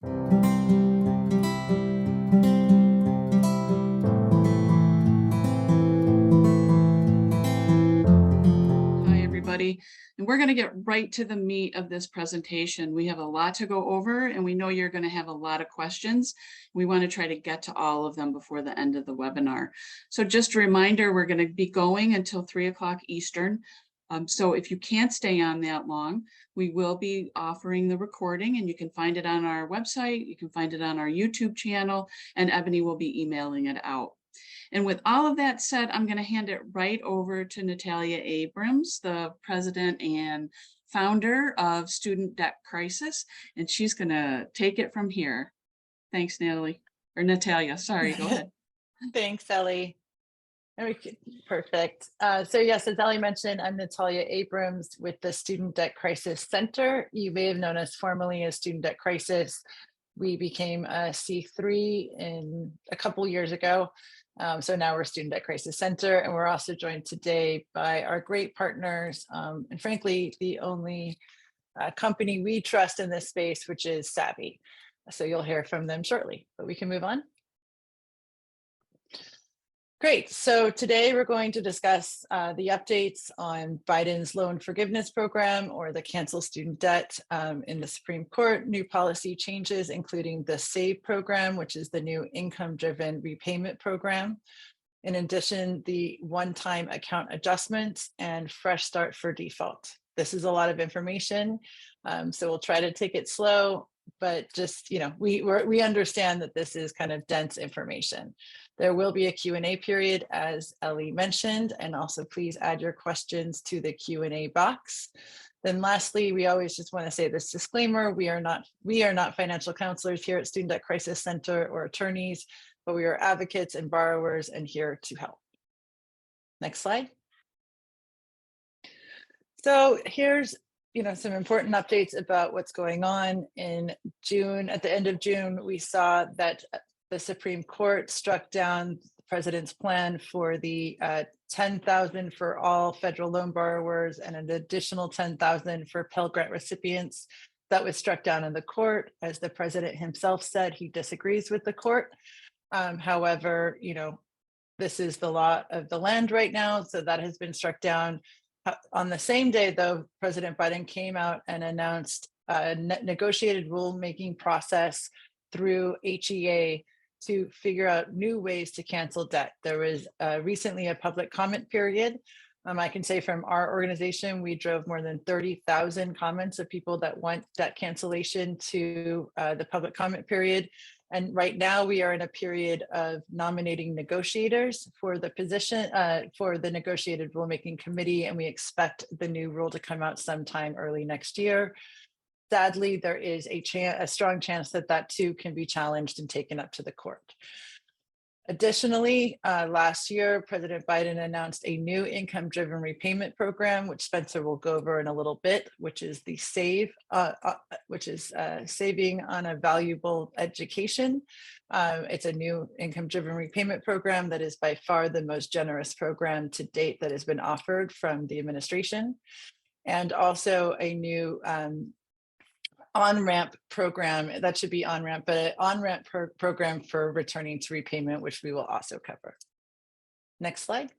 Hi, everybody. And we're going to get right to the meat of this presentation. We have a lot to go over, and we know you're going to have a lot of questions. We want to try to get to all of them before the end of the webinar. So just a reminder, we're going to be going until 3 o'clock Eastern. So if you can't stay on that long, we will be offering the recording, and you can find it on our website. You can find it on our YouTube channel, and Ebony will be emailing it out. And with all of that said, I'm going to hand it right over to Natalia Abrams, the president and founder of Student Debt Crisis, and she's going to take it from here. Thanks, Natalie, or Natalia, sorry, go ahead. Thanks, Ellie. Perfect. So yes, as Ellie mentioned, I'm Natalia Abrams with the Student Debt Crisis Center. You may have known us formerly as Student Debt Crisis. We became a C3 a couple years ago. So now we're Student Debt Crisis Center, and we're also joined today by our great partners, and frankly, the only company we trust in this space, which is Savi. So you'll hear from them shortly, but we can move on. Great. So today we're going to discuss the updates on Biden's loan forgiveness program, or the cancel student debt, in the Supreme Court, new policy changes, including the SAVE program, which is the new income-driven repayment program. In addition, the one-time account adjustments and fresh start for default. This is a lot of information, so we'll try to take it slow, but just, we understand that this is kind of dense information. There will be a Q&A period, as Ellie mentioned, and also please add your questions to the Q&A box. Then lastly, we always just want to say this disclaimer: we are not financial counselors here at Student Debt Crisis Center or attorneys, but we are advocates and borrowers and here to help. Next slide. So here's some important updates about what's going on in June. At the end of June, we saw that the Supreme Court struck down the president's plan for the $10,000 for all federal loan borrowers and an additional $10,000 for Pell Grant recipients. That was struck down in the court. As the president himself said, he disagrees with the court. However, this is the law of the land right now, so that has been struck down. On the same day, though, President Biden came out and announced a negotiated rulemaking process through HEA to figure out new ways to cancel debt. There was recently a public comment period. I can say from our organization, we drove more than 30,000 comments of people that want debt cancellation to the public comment period. And right now we are in a period of nominating negotiators for the position, for the negotiated rulemaking committee, and we expect the new rule to come out sometime early next year. Sadly, there is a strong chance that that too can be challenged and taken up to the court. Additionally, last year, President Biden announced a new income-driven repayment program, which Spencer will go over in a little bit, which is the SAVE, which is Saving on a Valuable Education. It's a new income-driven repayment program that is by far the most generous program to date that has been offered from the administration, and also a new on-ramp program, that should be on-ramp, but an on-ramp program for returning to repayment, which we will also cover. Next slide.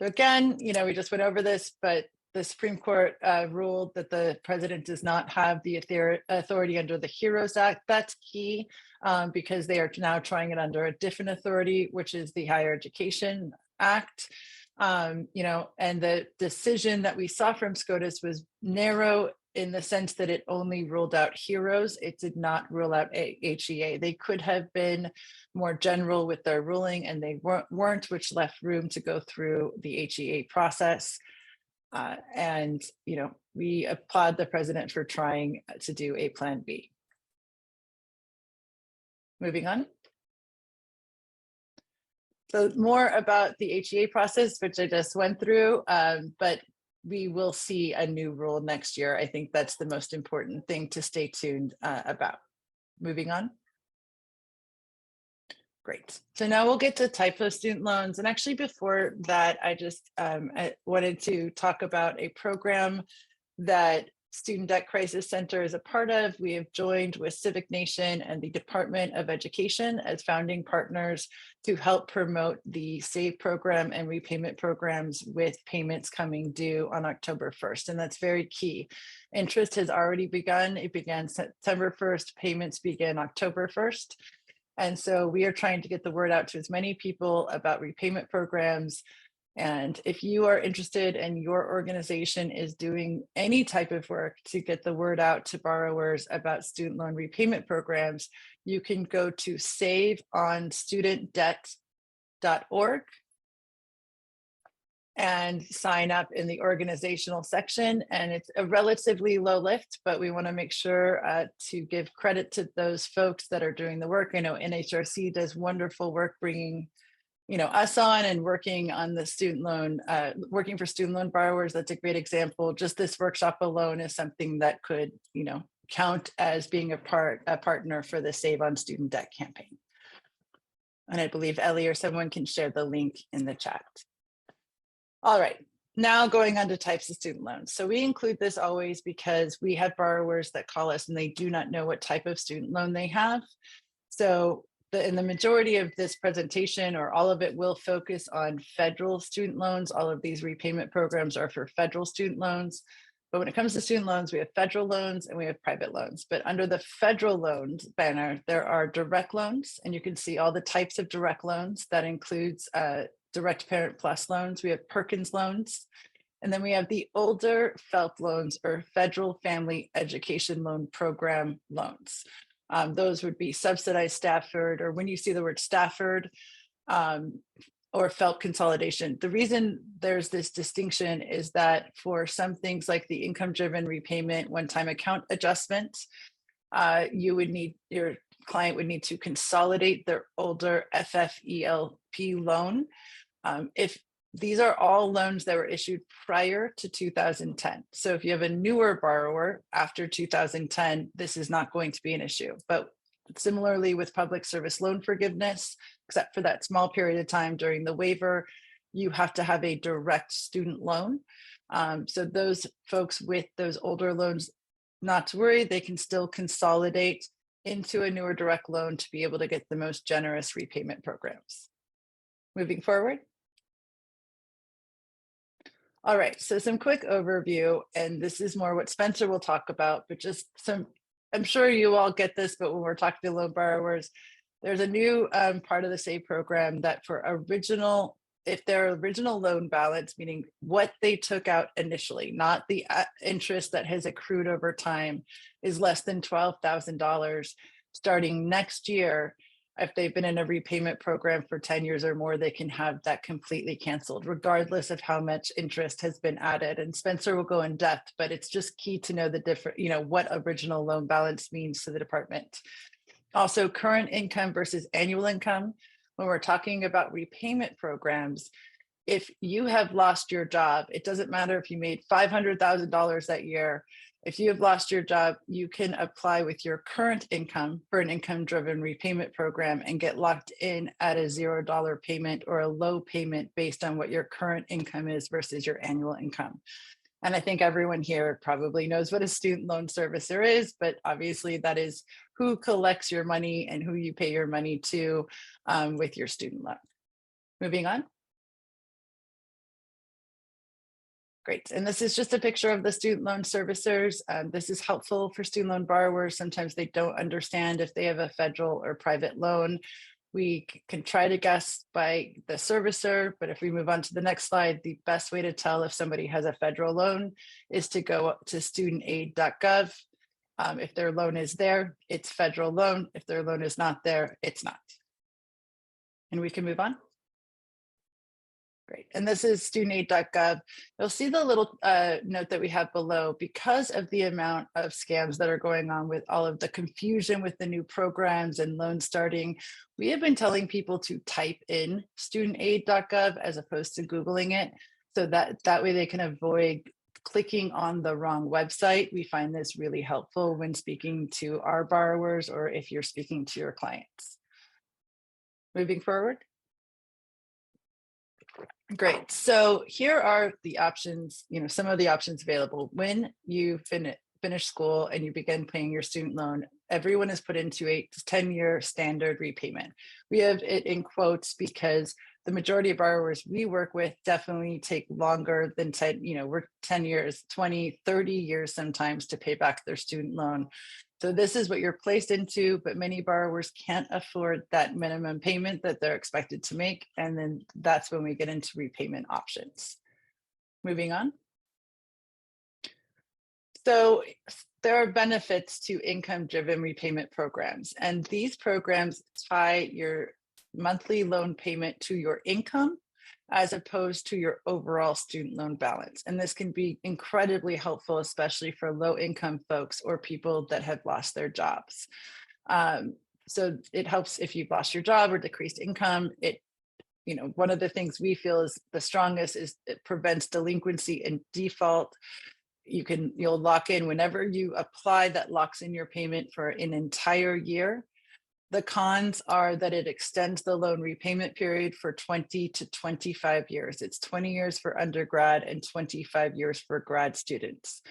So again, we just went over this, but the Supreme Court ruled that the president does not have the authority under the HEROES Act. That's key because they are now trying it under a different authority, which is the Higher Education Act. And the decision that we saw from SCOTUS was narrow in the sense that it only ruled out HEROES. It did not rule out HEA. They could have been more general with their ruling, and they weren't, which left room to go through the HEA process. And we applaud the president for trying to do a plan B. Moving on. So more about the HEA process, which I just went through, but we will see a new rule next year. I think that's the most important thing to stay tuned about. Moving on. Great. So now we'll get to type of student loans. And actually before that, I just I wanted to talk about a program that Student Debt Crisis Center is a part of. We have joined with Civic Nation and the Department of Education as founding partners to help promote the SAVE program and repayment programs with payments coming due on October 1st. And that's very key. Interest has already begun. It began September 1st. Payments begin October 1st. And so we are trying to get the word out to as many people about repayment programs. And if you are interested and your organization is doing any type of work to get the word out to borrowers about student loan repayment programs, you can go to saveonstudentdebt.org and sign up in the organizational section. And it's a relatively low lift, but we want to make sure to give credit to those folks that are doing the work. I know NHRC does wonderful work bringing us on and working on the student loan, working for student loan borrowers. That's a great example. Just this workshop alone is something that could, count as being a partner for the Save on Student Debt campaign. And I believe Ellie or someone can share the link in the chat. All right, now going on to types of student loans. So we include this always because we have borrowers that call us and they do not know what type of student loan they have. So in the majority of this presentation, or all of it, will focus on federal student loans. All of these repayment programs are for federal student loans. But when it comes to student loans, we have federal loans and we have private loans. But under the federal loans banner, there are direct loans, and you can see all the types of direct loans. That includes direct parent plus loans. We have Perkins loans. And then we have the older FFELP loans, or Federal Family Education Loan Program loans. Those would be subsidized Stafford, or when you see the word Stafford, or FFELP consolidation. The reason there's this distinction is that for some things like the income-driven repayment one-time account adjustment, your client would need to consolidate their older FFELP loan. If these are all loans that were issued prior to 2010. So if you have a newer borrower after 2010, this is not going to be an issue. But similarly with public service loan forgiveness, except for that small period of time during the waiver, you have to have a direct student loan. So those folks with those older loans, not to worry, they can still consolidate into a newer direct loan to be able to get the most generous repayment programs. Moving forward. All right, so some quick overview, and this is more what Spencer will talk about, but just some, I'm sure you all get this, but when we're talking to loan borrowers, there's a new part of the SAVE program that for original, if their original loan balance, meaning what they took out initially, not the interest that has accrued over time, is less than $12,000, starting next year, if they've been in a repayment program for 10 years or more, they can have that completely canceled, regardless of how much interest has been added. And Spencer will go in depth, but it's just key to know the different, what original loan balance means to the department. Also, current income versus annual income. When we're talking about repayment programs, if you have lost your job, it doesn't matter if you made $500,000 that year. If you have lost your job, you can apply with your current income for an income-driven repayment program and get locked in at a $0 payment or a low payment based on what your current income is versus your annual income. And I think everyone here probably knows what a student loan servicer is, but obviously that is who collects your money and who you pay your money to with your student loan. Moving on. Great. And this is just a picture of the student loan servicers. This is helpful for student loan borrowers. Sometimes they don't understand if they have a federal or private loan. We can try to guess by the servicer, but if we move on to the next slide, the best way to tell if somebody has a federal loan is to go up to studentaid.gov. If their loan is there, it's federal loan. If their loan is not there, it's not. And we can move on. Great. And this is studentaid.gov. You'll see the little note that we have below. Because of the amount of scams that are going on with all of the confusion with the new programs and loan starting, we have been telling people to type in studentaid.gov as opposed to Googling it, so that way they can avoid clicking on the wrong website. We find this really helpful when speaking to our borrowers or if you're speaking to your clients. Moving forward. Great. So here are the options, some of the options available. When you finish school and you begin paying your student loan, everyone is put into a 10-year standard repayment. We have it in quotes because the majority of borrowers we work with definitely take longer than 10, we're 10 years, 20, 30 years sometimes to pay back their student loan. So this is what you're placed into, but many borrowers can't afford that minimum payment that they're expected to make. And then that's when we get into repayment options. Moving on. So there are benefits to income-driven repayment programs, and these programs tie your monthly loan payment to your income as opposed to your overall student loan balance. And this can be incredibly helpful, especially for low-income folks or people that have lost their jobs. So it helps if you've lost your job or decreased income. One of the things we feel is the strongest is it prevents delinquency and default. You'll lock in whenever you apply, that locks in your payment for an entire year. The cons are that it extends the loan repayment period for 20 to 25 years. It's 20 years for undergrad and 25 years for grad students.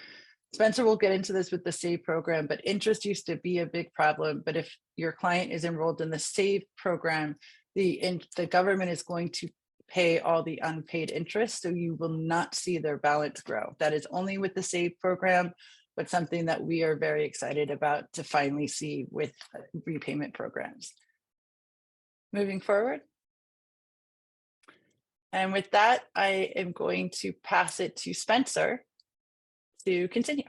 Spencer will get into this with the SAVE program, but interest used to be a big problem. But if your client is enrolled in the SAVE program, the government is going to pay all the unpaid interest, so you will not see their balance grow. That is only with the SAVE program, but something that we are very excited about to finally see with repayment programs. Moving forward. And with that, I am going to pass it to Spencer to continue.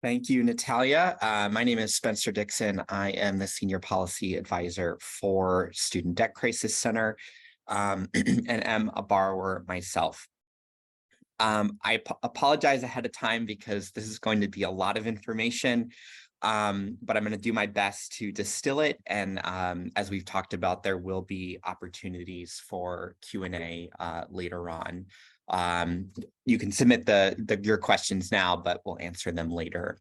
Thank you, Natalia. My name is Spencer Dixon. I am the Senior Policy Advisor for Student Debt Crisis Center and am a borrower myself. I apologize ahead of time because this is going to be a lot of information, but I'm going to do my best to distill it. And as we've talked about, there will be opportunities for Q&A later on. You can submit your questions now, but we'll answer them later.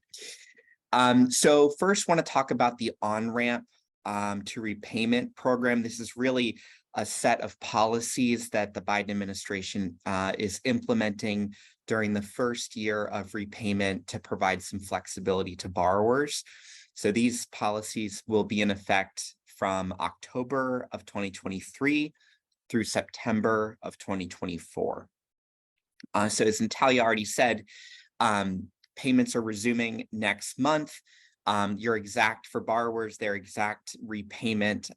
So first, want to talk about the on-ramp to repayment program. This is really a set of policies that the Biden administration is implementing during the first year of repayment to provide some flexibility to borrowers. So these policies will be in effect from October of 2023 through September of 2024. So as Natalia already said, payments are resuming next month. For borrowers, their exact repayment,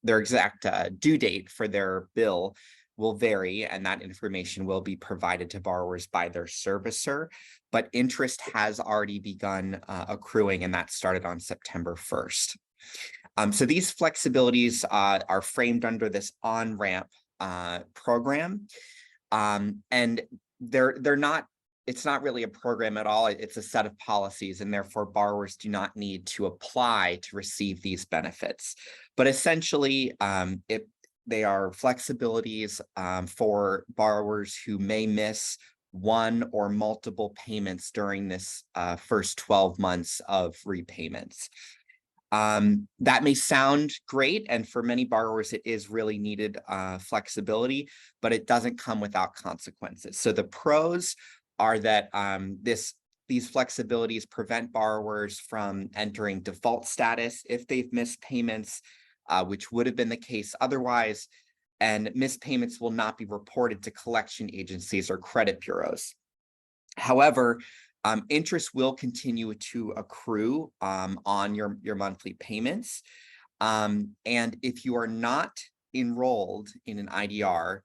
their exact due date for their bill will vary, and that information will be provided to borrowers by their servicer. But interest has already begun accruing, and that started on September 1st. So these flexibilities are framed under this on-ramp program, and it's not really a program at all. It's a set of policies, and therefore borrowers do not need to apply to receive these benefits. But essentially, they are flexibilities for borrowers who may miss one or multiple payments during this first 12 months of repayments. That may sound great, and for many borrowers, it is really needed flexibility, but it doesn't come without consequences. So the pros are that these flexibilities prevent borrowers from entering default status if they've missed payments, which would have been the case otherwise, and missed payments will not be reported to collection agencies or credit bureaus. However, interest will continue to accrue on your monthly payments. And if you are not enrolled in an IDR,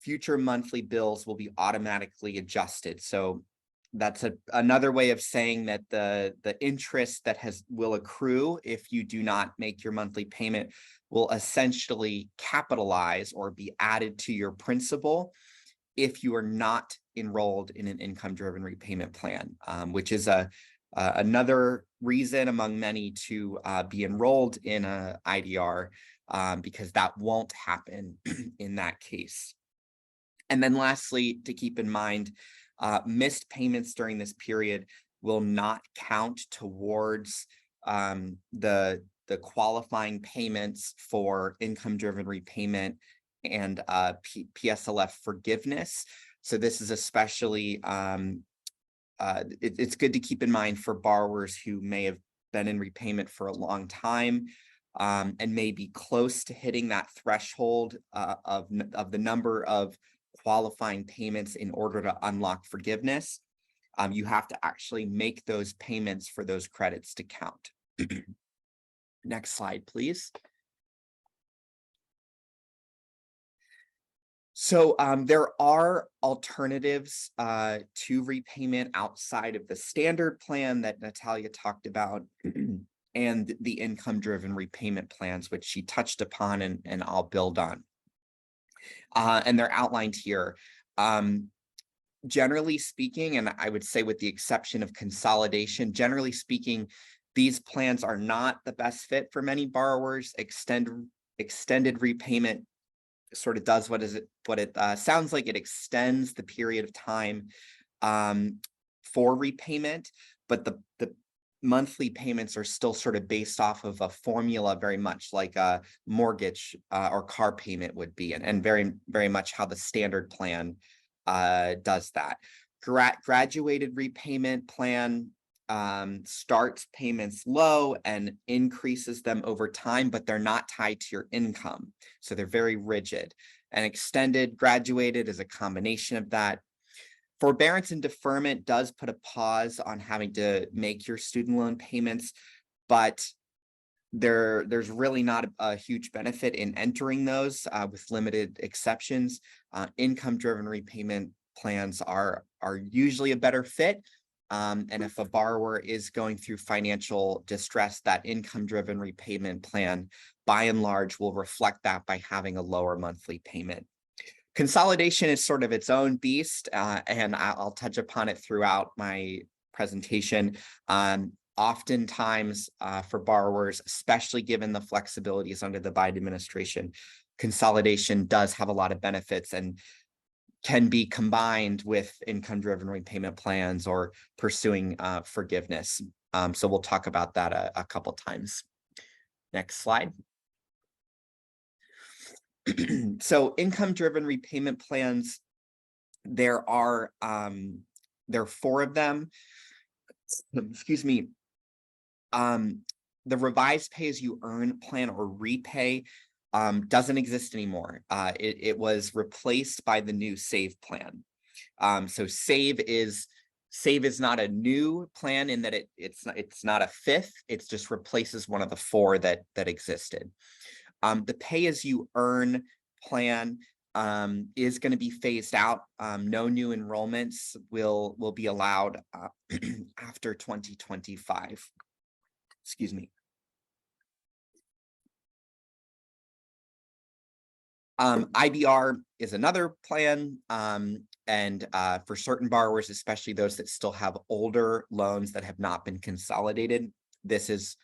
future monthly bills will be automatically adjusted. So that's another way of saying that the interest that will accrue if you do not make your monthly payment will essentially capitalize or be added to your principal if you are not enrolled in an income-driven repayment plan, which is another reason among many to be enrolled in a IDR, because that won't happen in that case. And then lastly, to keep in mind, missed payments during this period will not count towards the the qualifying payments for income-driven repayment and PSLF forgiveness. So this is especially, it's good to keep in mind for borrowers who may have been in repayment for a long time and may be close to hitting that threshold of the number of qualifying payments in order to unlock forgiveness. You have to actually make those payments for those credits to count. Next slide, please. So there are alternatives to repayment outside of the standard plan that Natalia talked about and the income-driven repayment plans, which she touched upon and I'll build on. And they're outlined here. Generally speaking, and I would say with the exception of consolidation, generally speaking, these plans are not the best fit for many borrowers. Extended repayment sort of does what it sounds like. It extends the period of time for repayment, but the monthly payments are still sort of based off of a formula, very much like a mortgage or car payment would be, and very, very much how the standard plan does that. Graduated repayment plan starts payments low and increases them over time, but they're not tied to your income. So they're very rigid. And extended graduated is a combination of that. Forbearance and deferment does put a pause on having to make your student loan payments, but there's really not a huge benefit in entering those with limited exceptions. Income-driven repayment plans are usually a better fit. And if a borrower is going through financial distress, that income-driven repayment plan, by and large, will reflect that by having a lower monthly payment. Consolidation is sort of its own beast, and I'll touch upon it throughout my presentation. Oftentimes for borrowers, especially given the flexibilities under the Biden administration, consolidation does have a lot of benefits and can be combined with income-driven repayment plans or pursuing forgiveness. So we'll talk about that a couple times. Next slide. So income-driven repayment plans, there are 4 of them. Excuse me. The revised pay-as-you-earn plan or repay doesn't exist anymore. It was replaced by the new SAVE plan. So SAVE is not a new plan in that it's not a 5th. It just replaces one of the 4 that existed. The pay-as-you-earn plan is going to be phased out. No new enrollments will be allowed after 2025. Excuse me. IBR is another plan, and for certain borrowers, especially those that still have older loans that have not been consolidated, this is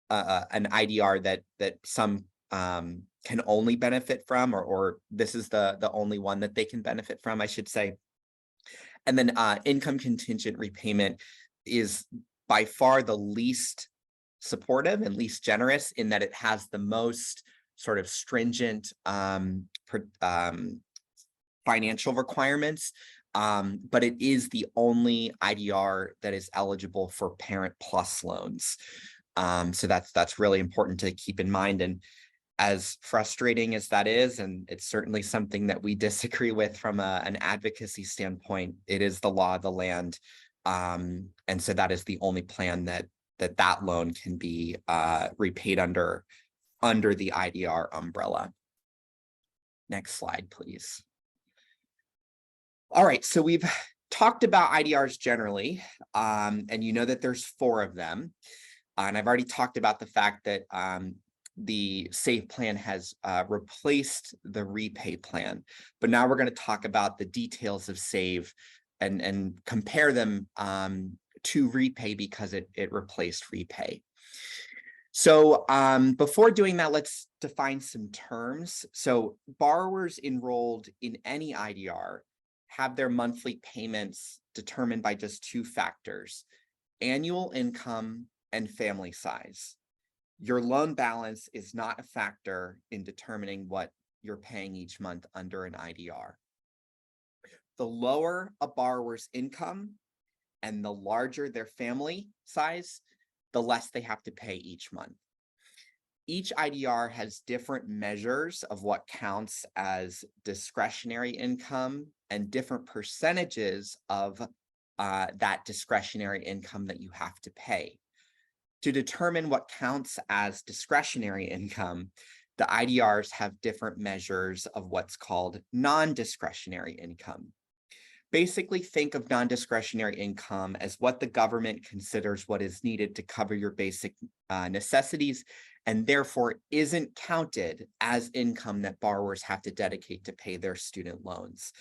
an IDR that some can only benefit from, or this is the only one that they can benefit from, I should say. And then income contingent repayment is by far the least supportive and least generous in that it has the most sort of stringent financial requirements, but it is the only IDR that is eligible for Parent Plus loans. So that's really important to keep in mind. And as frustrating as that is, and it's certainly something that we disagree with from an advocacy standpoint, it is the law of the land. And so that is the only plan that loan can be repaid under the IDR umbrella. Next slide, please. All right, so we've talked about IDRs generally, and you know that there's 4 of them. And I've already talked about the fact that the SAVE plan has replaced the repay plan. But now we're going to talk about the details of SAVE and compare them to repay because it replaced repay. So before doing that, let's define some terms. So borrowers enrolled in any IDR have their monthly payments determined by just 2 factors: annual income and family size. your loan balance is not a factor in determining what you're paying each month under an IDR. The lower a borrower's income and the larger their family size, the less they have to pay each month. Each IDR has different measures of what counts as discretionary income and different percentages of that discretionary income that you have to pay. To determine what counts as discretionary income, the IDRs have different measures of what's called non-discretionary income. Basically, think of non-discretionary income as what the government considers what is needed to cover your basic necessities, and therefore isn't counted as income that borrowers have to dedicate to pay their student loans.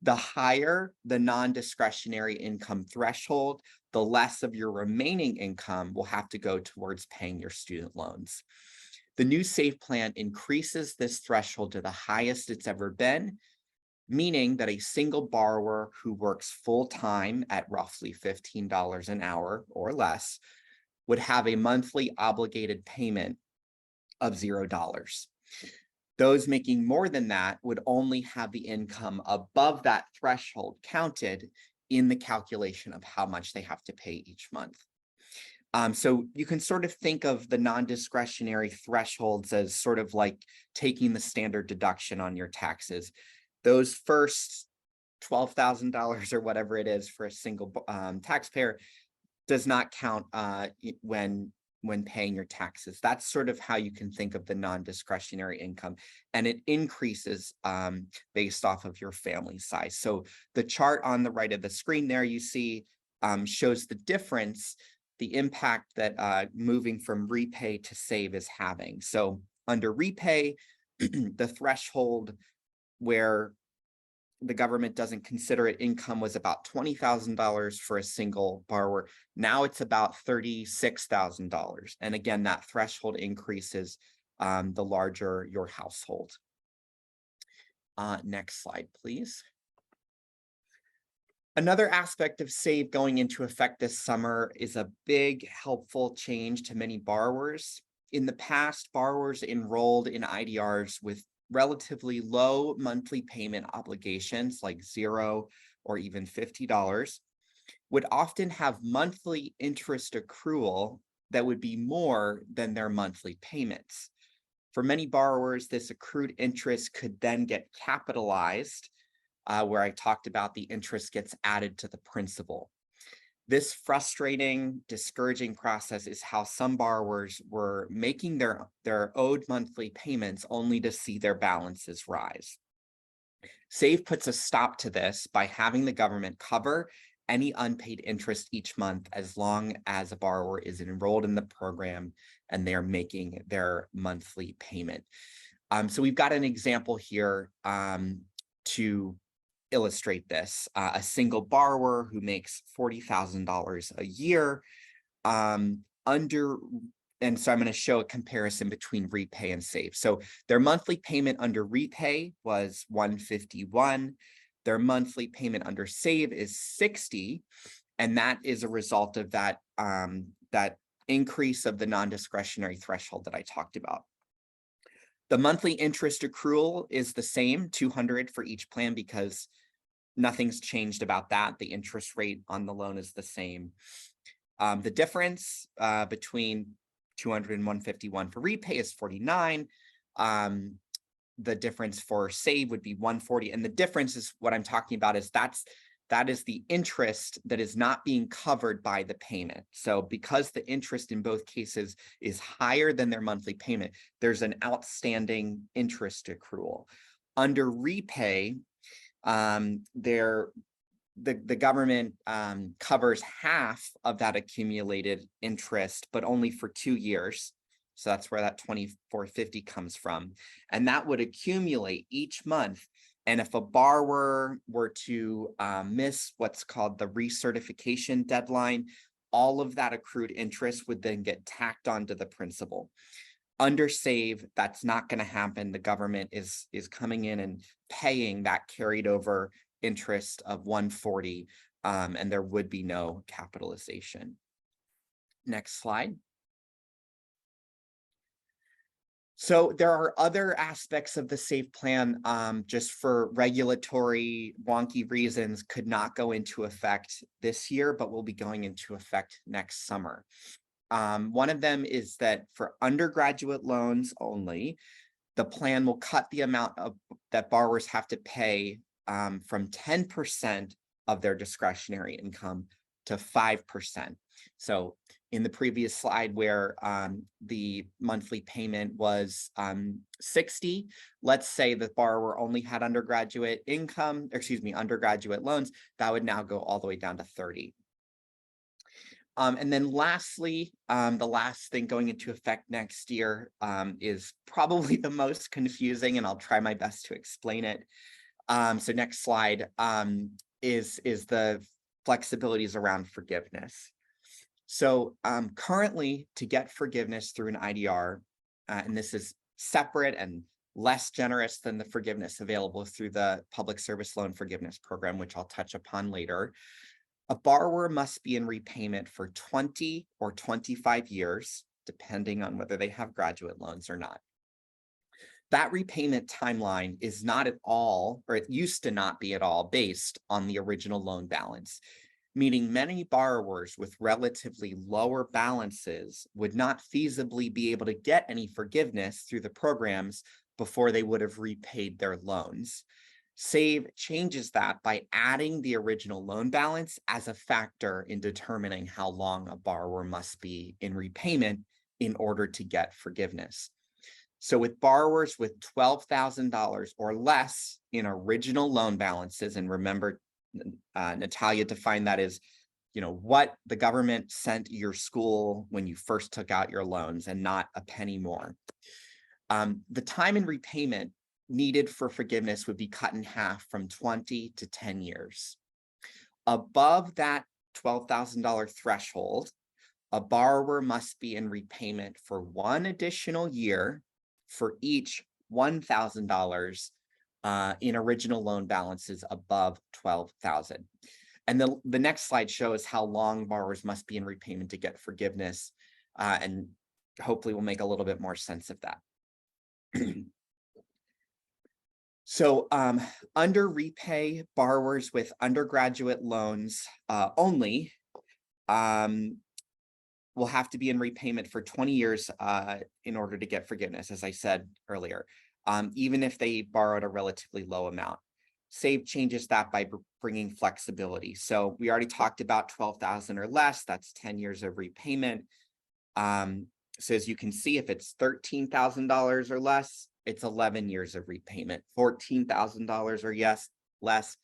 The higher the non-discretionary income threshold, the less of your remaining income will have to go towards paying your student loans. The new SAVE plan increases this threshold to the highest it's ever been, meaning that a single borrower who works full-time at roughly $15 an hour or less would have a monthly obligated payment of $0. Those making more than that would only have the income above that threshold counted in the calculation of how much they have to pay each month. So you can sort of think of the non-discretionary thresholds as sort of like taking the standard deduction on your taxes. Those first $12,000 or whatever it is for a single taxpayer does not count when paying your taxes. That's sort of how you can think of the non-discretionary income, and it increases based off of your family size. So the chart on the right of the screen there you see shows the difference, the impact that moving from repay to save is having. So under repay, the threshold where the government doesn't consider it income was about $20,000 for a single borrower. Now it's about $36,000. And again, that threshold increases the larger your household. Next slide, please. Another aspect of SAVE going into effect this summer is a big helpful change to many borrowers. In the past, borrowers enrolled in IDRs with relatively low monthly payment obligations like $0 or even $50 would often have monthly interest accrual that would be more than their monthly payments. For many borrowers, this accrued interest could then get capitalized, where I talked about the interest gets added to the principal. This frustrating, discouraging process is how some borrowers were making their owed monthly payments only to see their balances rise. SAVE puts a stop to this by having the government cover any unpaid interest each month as long as a borrower is enrolled in the program and they're making their monthly payment. So we've got an example here to illustrate this. A single borrower who makes $40,000 a year and so I'm going to show a comparison between repay and save. So their monthly payment under repay was $151. Their monthly payment under save is $60, and that is a result of that that increase of the non-discretionary threshold that I talked about. The monthly interest accrual is the same, $200 for each plan, because nothing's changed about that. The interest rate on the loan is the same. The difference between $200 and $151 for repay is $49. The difference for save would be $140. And the difference is what I'm talking about is that is the interest that is not being covered by the payment. So because the interest in both cases is higher than their monthly payment, there's an outstanding interest accrual. Under repay, the government covers half of that accumulated interest, but only for 2 years. So that's where that $24.50 comes from. And that would accumulate each month. And if a borrower were to miss what's called the recertification deadline, all of that accrued interest would then get tacked onto the principal. Under save, that's not going to happen. The government is coming in and paying that carried over interest of $140, and there would be no capitalization. Next slide. So there are other aspects of the SAVE plan, just for regulatory wonky reasons, could not go into effect this year, but will be going into effect next summer. One of them is that for undergraduate loans only, the plan will cut the amount that borrowers have to pay from 10% of their discretionary income to 5%. So in the previous slide where the monthly payment was 60, let's say the borrower only had undergraduate income, undergraduate loans, that would now go all the way down to 30. And then lastly, the last thing going into effect next year is probably the most confusing, and I'll try my best to explain it. So next slide is the flexibilities around forgiveness. So currently, to get forgiveness through an IDR, and this is separate and less generous than the forgiveness available through the Public Service Loan Forgiveness Program, which I'll touch upon later, a borrower must be in repayment for 20 or 25 years, depending on whether they have graduate loans or not. That repayment timeline is not at all, or it used to not be at all, based on the original loan balance, meaning many borrowers with relatively lower balances would not feasibly be able to get any forgiveness through the programs before they would have repaid their loans. SAVE changes that by adding the original loan balance as a factor in determining how long a borrower must be in repayment in order to get forgiveness. So with borrowers with $12,000 or less in original loan balances, and remember, Natalia defined that as, what the government sent your school when you first took out your loans and not a penny more. The time in repayment needed for forgiveness would be cut in half from 20 to 10 years. Above that $12,000 threshold, a borrower must be in repayment for one additional year for each $1,000 in original loan balances above $12,000. And the next slide shows how long borrowers must be in repayment to get forgiveness, and hopefully we'll make a little bit more sense of that. So under repay, borrowers with undergraduate loans only will have to be in repayment for 20 years in order to get forgiveness, as I said earlier, even if they borrowed a relatively low amount. SAVE changes that by bringing flexibility. So we already talked about 12,000 or less, that's 10 years of repayment. So as you can see, if it's $13,000 or less, it's 11 years of repayment. $14,000 or less,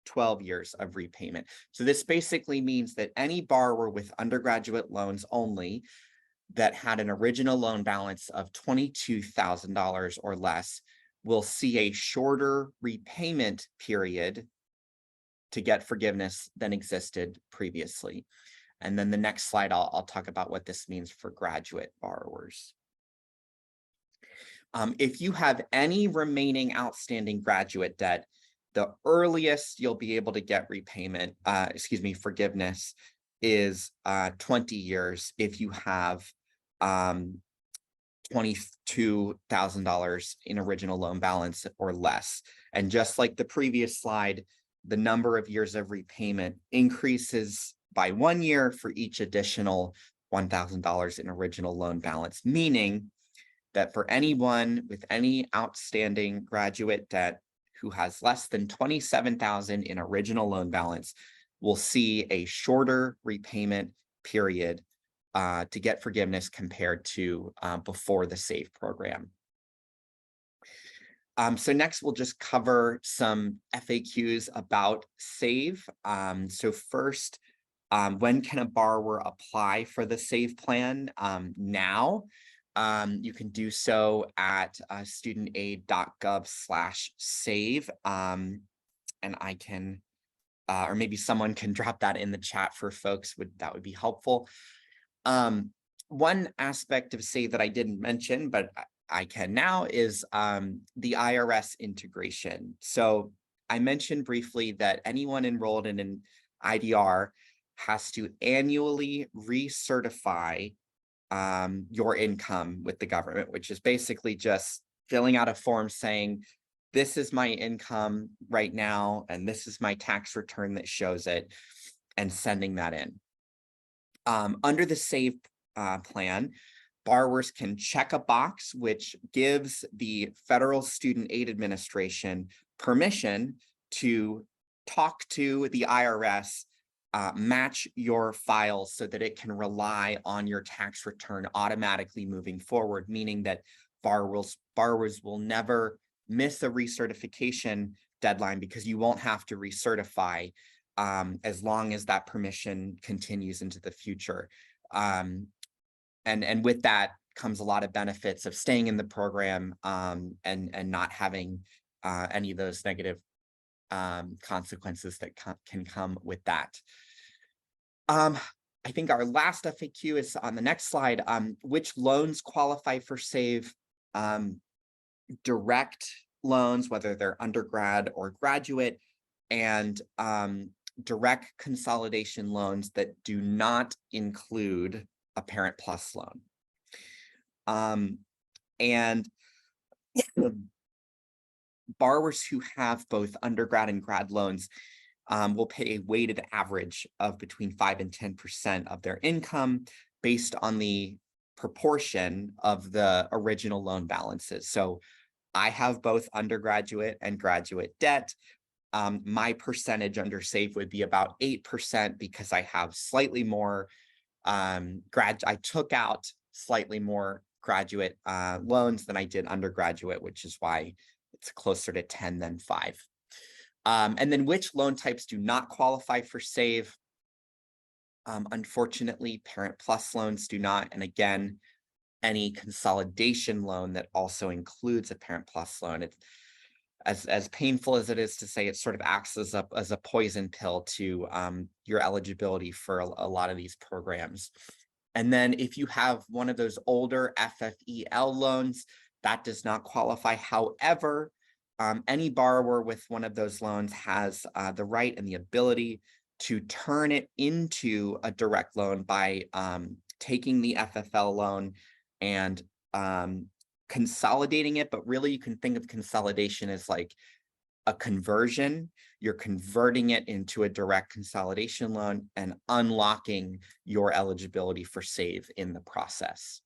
12 years of repayment. So this basically means that any borrower with undergraduate loans only that had an original loan balance of $22,000 or less will see a shorter repayment period to get forgiveness than existed previously. And then the next slide, I'll talk about what this means for graduate borrowers. If you have any remaining outstanding graduate debt, the earliest you'll be able to get forgiveness is 20 years if you have $22,000 in original loan balance or less. And just like the previous slide, the number of years of repayment increases by 1 year for each additional $1,000 in original loan balance, meaning that for anyone with any outstanding graduate debt who has less than $27,000 in original loan balance will see a shorter repayment period to get forgiveness compared to before the SAVE program. So next we'll just cover some FAQs about SAVE. So first, when can a borrower apply for the SAVE plan? Now. You can do so at studentaid.gov/save. And I can, or maybe someone can drop that in the chat for folks, that would be helpful. One aspect of SAVE that I didn't mention, but I can now, is the IRS integration. So I mentioned briefly that anyone enrolled in an IDR has to annually recertify your income with the government, which is basically just filling out a form saying, this is my income right now, and this is my tax return that shows it, and sending that in. Under the SAVE plan, borrowers can check a box which gives the Federal Student Aid Administration permission to talk to the IRS, match your files so that it can rely on your tax return automatically moving forward, meaning that borrowers will never miss a recertification deadline because you won't have to recertify as long as that permission continues into the future. And with that comes a lot of benefits of staying in the program and not having any of those negative consequences that can come with that. I think our last FAQ is on the next slide. Which loans qualify for SAVE? Direct loans, whether they're undergrad or graduate, and direct consolidation loans that do not include a Parent Plus loan. And borrowers who have both undergrad and grad loans will pay a weighted average of between 5 and 10% of their income based on the proportion of the original loan balances. So I have both undergraduate and graduate debt. My percentage under SAVE would be about 8% because I have slightly more I took out slightly more graduate loans than I did undergraduate, which is why it's closer to 10 than 5. And then which loan types do not qualify for SAVE? Unfortunately, Parent Plus loans do not. And again, any consolidation loan that also includes a Parent Plus loan, it's as painful as it is to say, it sort of acts as a poison pill to your eligibility for a lot of these programs. And then if you have one of those older FFEL loans, that does not qualify. However, any borrower with one of those loans has the right and the ability to turn it into a direct loan by taking the FFL loan and consolidating it. But really, you can think of consolidation as like a conversion. You're converting it into a direct consolidation loan and unlocking your eligibility for SAVE in the process.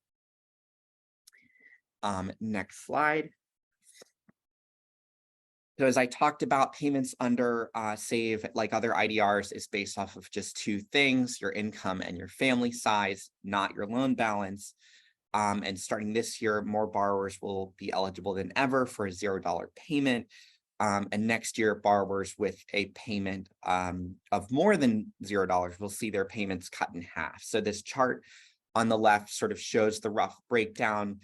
Next slide. So as I talked about, payments under SAVE, like other IDRs, is based off of just two things: your income and your family size, not your loan balance. And starting this year, more borrowers will be eligible than ever for a $0 payment. And next year, borrowers with a payment of more than $0 will see their payments cut in half. So this chart on the left sort of shows the rough breakdown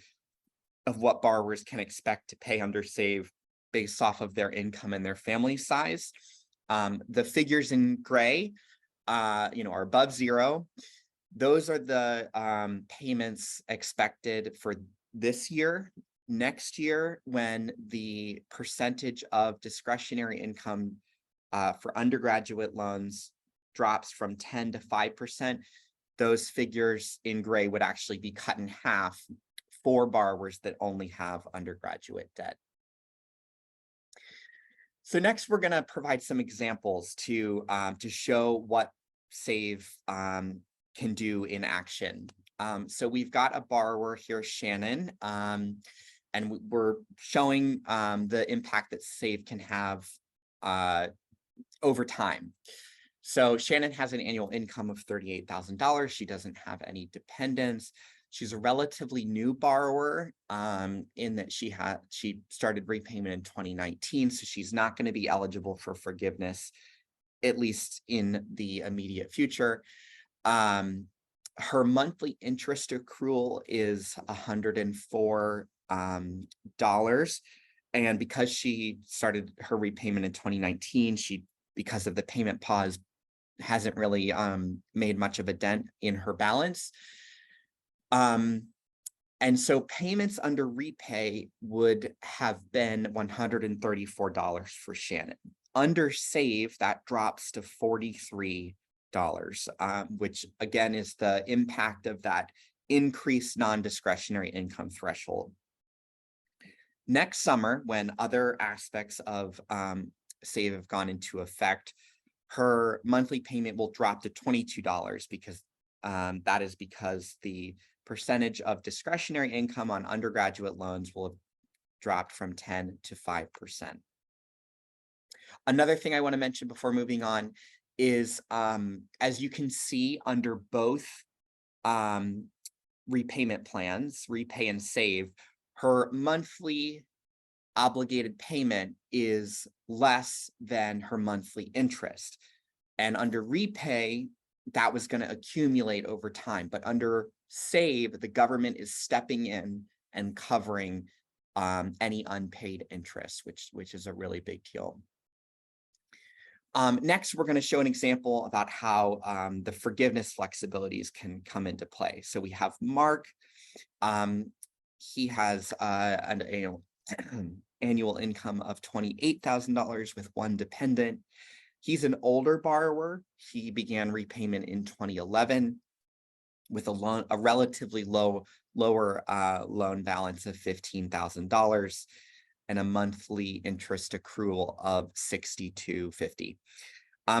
of what borrowers can expect to pay under SAVE based off of their income and their family size. The figures in gray, are above zero. Those are the payments expected for this year. Next year, when the percentage of discretionary income for undergraduate loans drops from 10 to 5%, those figures in gray would actually be cut in half for borrowers that only have undergraduate debt. So next, we're going to provide some examples to show what SAVE can do in action. So we've got a borrower here, Shannon, and we're showing the impact that SAVE can have over time. So Shannon has an annual income of $38,000. She doesn't have any dependents. She's a relatively new borrower in that she started repayment in 2019, so she's not going to be eligible for forgiveness, at least in the immediate future. Her monthly interest accrual is $104. And because she started her repayment in 2019, because of the payment pause, hasn't really made much of a dent in her balance. And so payments under repay would have been $134 for Shannon. Under SAVE, that drops to $43, which again is the impact of that increased non-discretionary income threshold. Next summer, when other aspects of SAVE have gone into effect, her monthly payment will drop to $22 because that is because the percentage of discretionary income on undergraduate loans will have dropped from 10 to 5%. Another thing I want to mention before moving on is, as you can see under both repayment plans, Repay and Save, her monthly obligated payment is less than her monthly interest. And under Repay, that was going to accumulate over time. But under Save, the government is stepping in and covering any unpaid interest, which is a really big deal. Next, we're going to show an example about how the forgiveness flexibilities can come into play. So we have Mark. He has an annual income of $28,000 with one dependent. He's an older borrower. He began repayment in 2011 with a relatively lower loan balance of $15,000 and a monthly interest accrual of $62.50.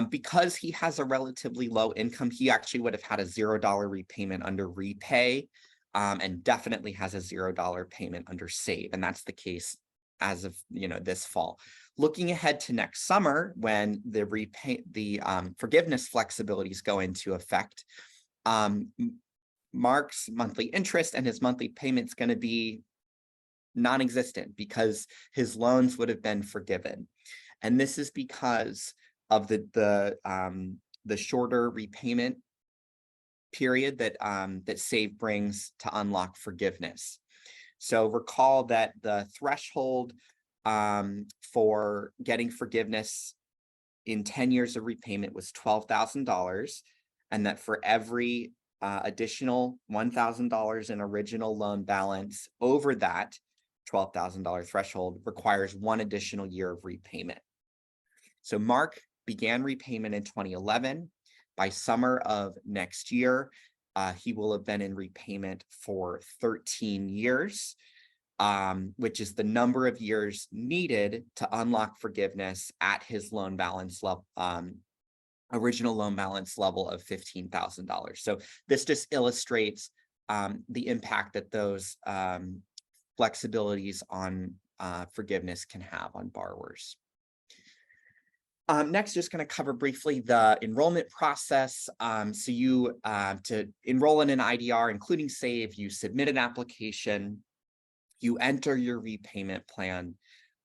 Because he has a relatively low income, he actually would have had a $0 repayment under Repay, and definitely has a $0 payment under Save, and that's the case as of this fall. Looking ahead to next summer, when the forgiveness flexibilities go into effect, Mark's monthly interest and his monthly payment's going to be non-existent because his loans would have been forgiven, and this is because of the shorter repayment period that Save brings to unlock forgiveness. So recall that the threshold for getting forgiveness in 10 years of repayment was $12,000, and that for every additional $1,000 in original loan balance over that $12,000 threshold requires one additional year of repayment. So Mark began repayment in 2011. By summer of next year, he will have been in repayment for 13 years, which is the number of years needed to unlock forgiveness at his loan balance level, original loan balance level of $15,000. So this just illustrates the impact that those flexibilities on forgiveness can have on borrowers. Next, just going to cover briefly the enrollment process. So you, to enroll in an IDR, including Save, you submit an application, you enter your repayment plan,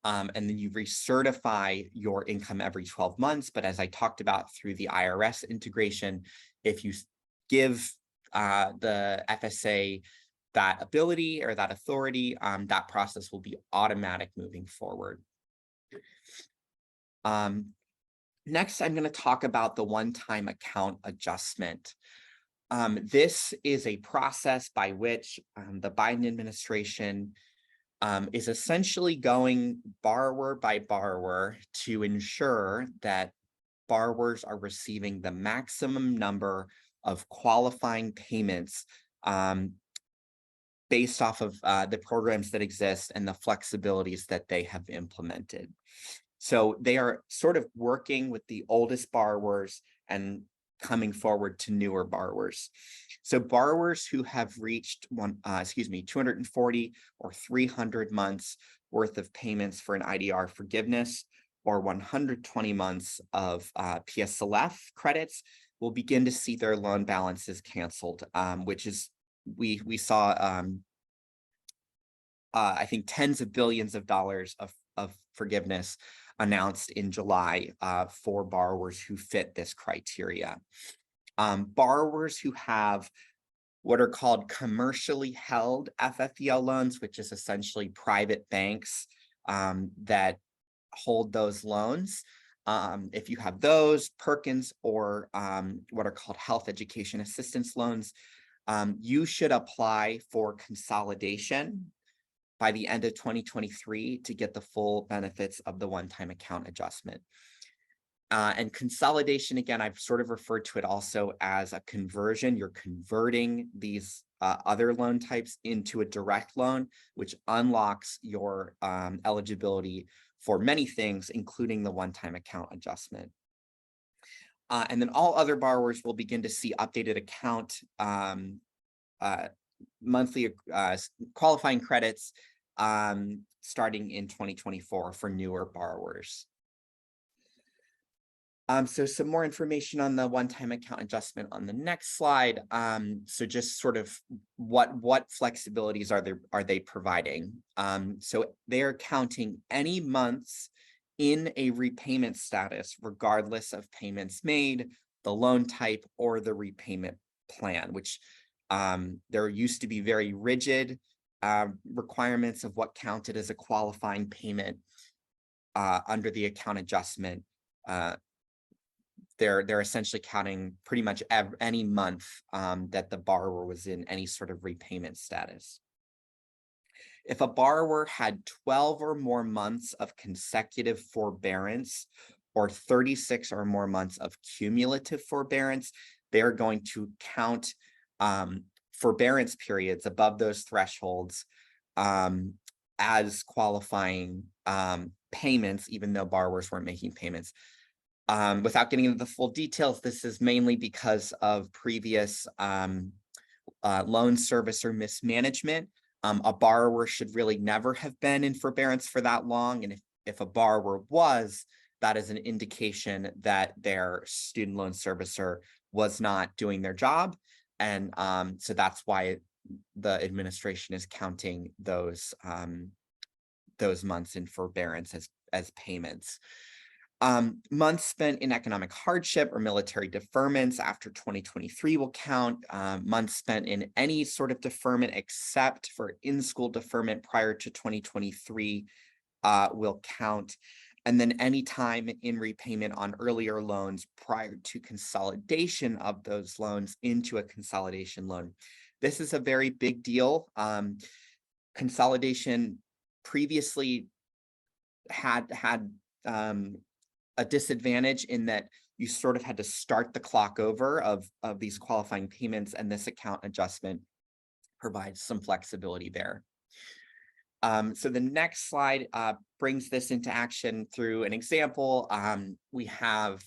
and then you recertify your income every 12 months. But as I talked about through the IRS integration, if you give the FSA that ability or that authority, that process will be automatic moving forward. Next, I'm going to talk about the one-time account adjustment. This is a process by which the Biden administration is essentially going borrower by borrower to ensure that borrowers are receiving the maximum number of qualifying payments based off of the programs that exist and the flexibilities that they have implemented. So they are sort of working with the oldest borrowers and coming forward to newer borrowers. So borrowers who have reached 240 or 300 months worth of payments for an IDR forgiveness or 120 months of PSLF credits will begin to see their loan balances canceled, which is, we saw, I think, tens of billions of dollars of forgiveness announced in July for borrowers who fit this criteria. Borrowers who have what are called commercially held FFEL loans, which is essentially private banks that hold those loans. If you have those, Perkins, or what are called health education assistance loans, you should apply for consolidation by the end of 2023 to get the full benefits of the one-time account adjustment. And consolidation, again, I've sort of referred to it also as a conversion. You're converting these other loan types into a direct loan, which unlocks your eligibility for many things, including the one-time account adjustment. And then all other borrowers will begin to see updated account monthly qualifying credits starting in 2024 for newer borrowers. So some more information on the one-time account adjustment on the next slide. So just sort of what flexibilities are they providing? So they are counting any months in a repayment status, regardless of payments made, the loan type, or the repayment plan, which there used to be very rigid requirements of what counted as a qualifying payment under the account adjustment. They're essentially counting pretty much any month that the borrower was in any sort of repayment status. If a borrower had 12 or more months of consecutive forbearance or 36 or more months of cumulative forbearance, they're going to count forbearance periods above those thresholds as qualifying payments, even though borrowers weren't making payments. Without getting into the full details, this is mainly because of previous loan servicer mismanagement. A borrower should really never have been in forbearance for that long. And if a borrower was, that is an indication that their student loan servicer was not doing their job. And so that's why the administration is counting those months in forbearance as payments. Months spent in economic hardship or military deferments after 2023 will count. Months spent in any sort of deferment except for in-school deferment prior to 2023 will count. And then any time in repayment on earlier loans prior to consolidation of those loans into a consolidation loan. This is a very big deal. Consolidation previously had a disadvantage in that you sort of had to start the clock over of these qualifying payments, and this account adjustment provides some flexibility there. So the next slide brings this into action through an example. We have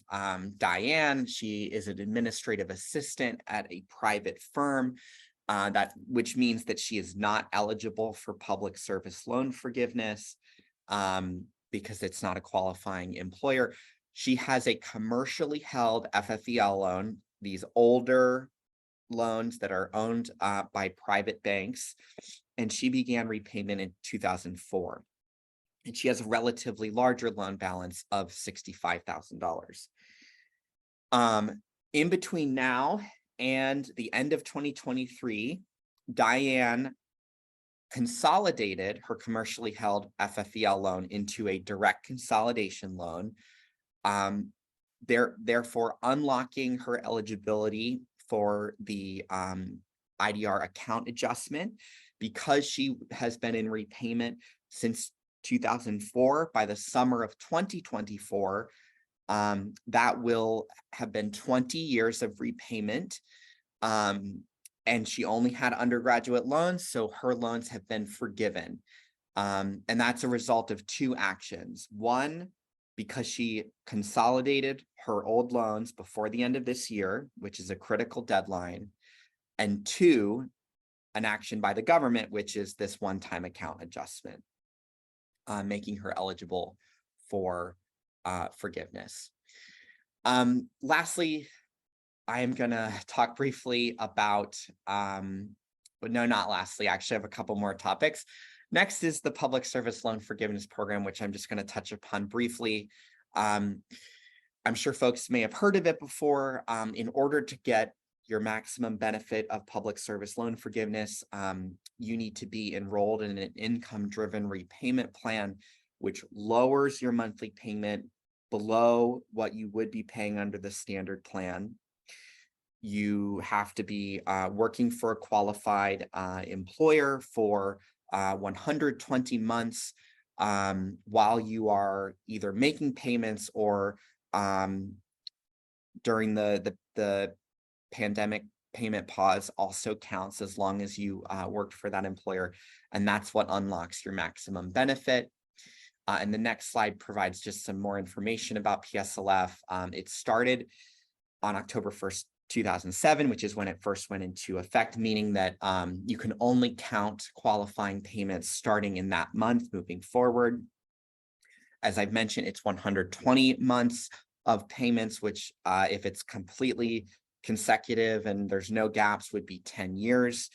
Diane. She is an administrative assistant at a private firm, which means that she is not eligible for public service loan forgiveness. Because it's not a qualifying employer. She has a commercially held FFEL loan, these older loans that are owned by private banks, and she began repayment in 2004. And she has a relatively larger loan balance of $65,000. In between now and the end of 2023, Diane consolidated her commercially held FFEL loan into a direct consolidation loan, therefore unlocking her eligibility for the IDR account adjustment. Because she has been in repayment since 2004, by the summer of 2024, that will have been 20 years of repayment. And she only had undergraduate loans, so her loans have been forgiven. And that's a result of two actions. One, because she consolidated her old loans before the end of this year, which is a critical deadline. And two, an action by the government, which is this one-time account adjustment, making her eligible for forgiveness. Lastly, I am going to talk briefly about, but no, not lastly, actually I have a couple more topics. Next is the Public Service Loan Forgiveness Program, which I'm just going to touch upon briefly. I'm sure folks may have heard of it before. In order to get your maximum benefit of public service loan forgiveness, you need to be enrolled in an income-driven repayment plan, which lowers your monthly payment below what you would be paying under the standard plan. You have to be working for a qualified employer for 120 months while you are either making payments or during the pandemic payment pause also counts as long as you worked for that employer, and that's what unlocks your maximum benefit. And the next slide provides just some more information about PSLF. It started on October 1st, 2007, which is when it first went into effect, meaning that you can only count qualifying payments starting in that month moving forward. As I've mentioned, it's 120 months of payments, which if it's completely consecutive and there's no gaps would be 10 years.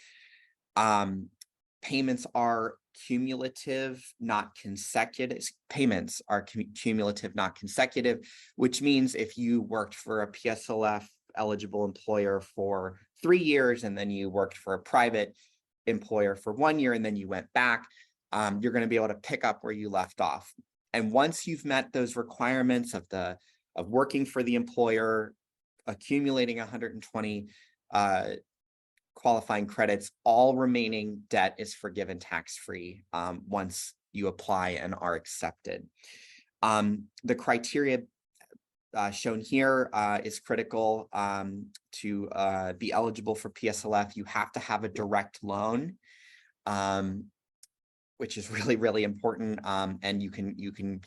Payments are cumulative, not consecutive. Payments are cumulative, not consecutive, which means if you worked for a PSLF eligible employer for 3 years and then you worked for a private employer for 1 year and then you went back, you're going to be able to pick up where you left off. And once you've met those requirements of working for the employer, accumulating 120 qualifying credits, all remaining debt is forgiven tax-free once you apply and are accepted. The criteria shown here is critical to be eligible for PSLF. You have to have a direct loan, which is really, really important. And you can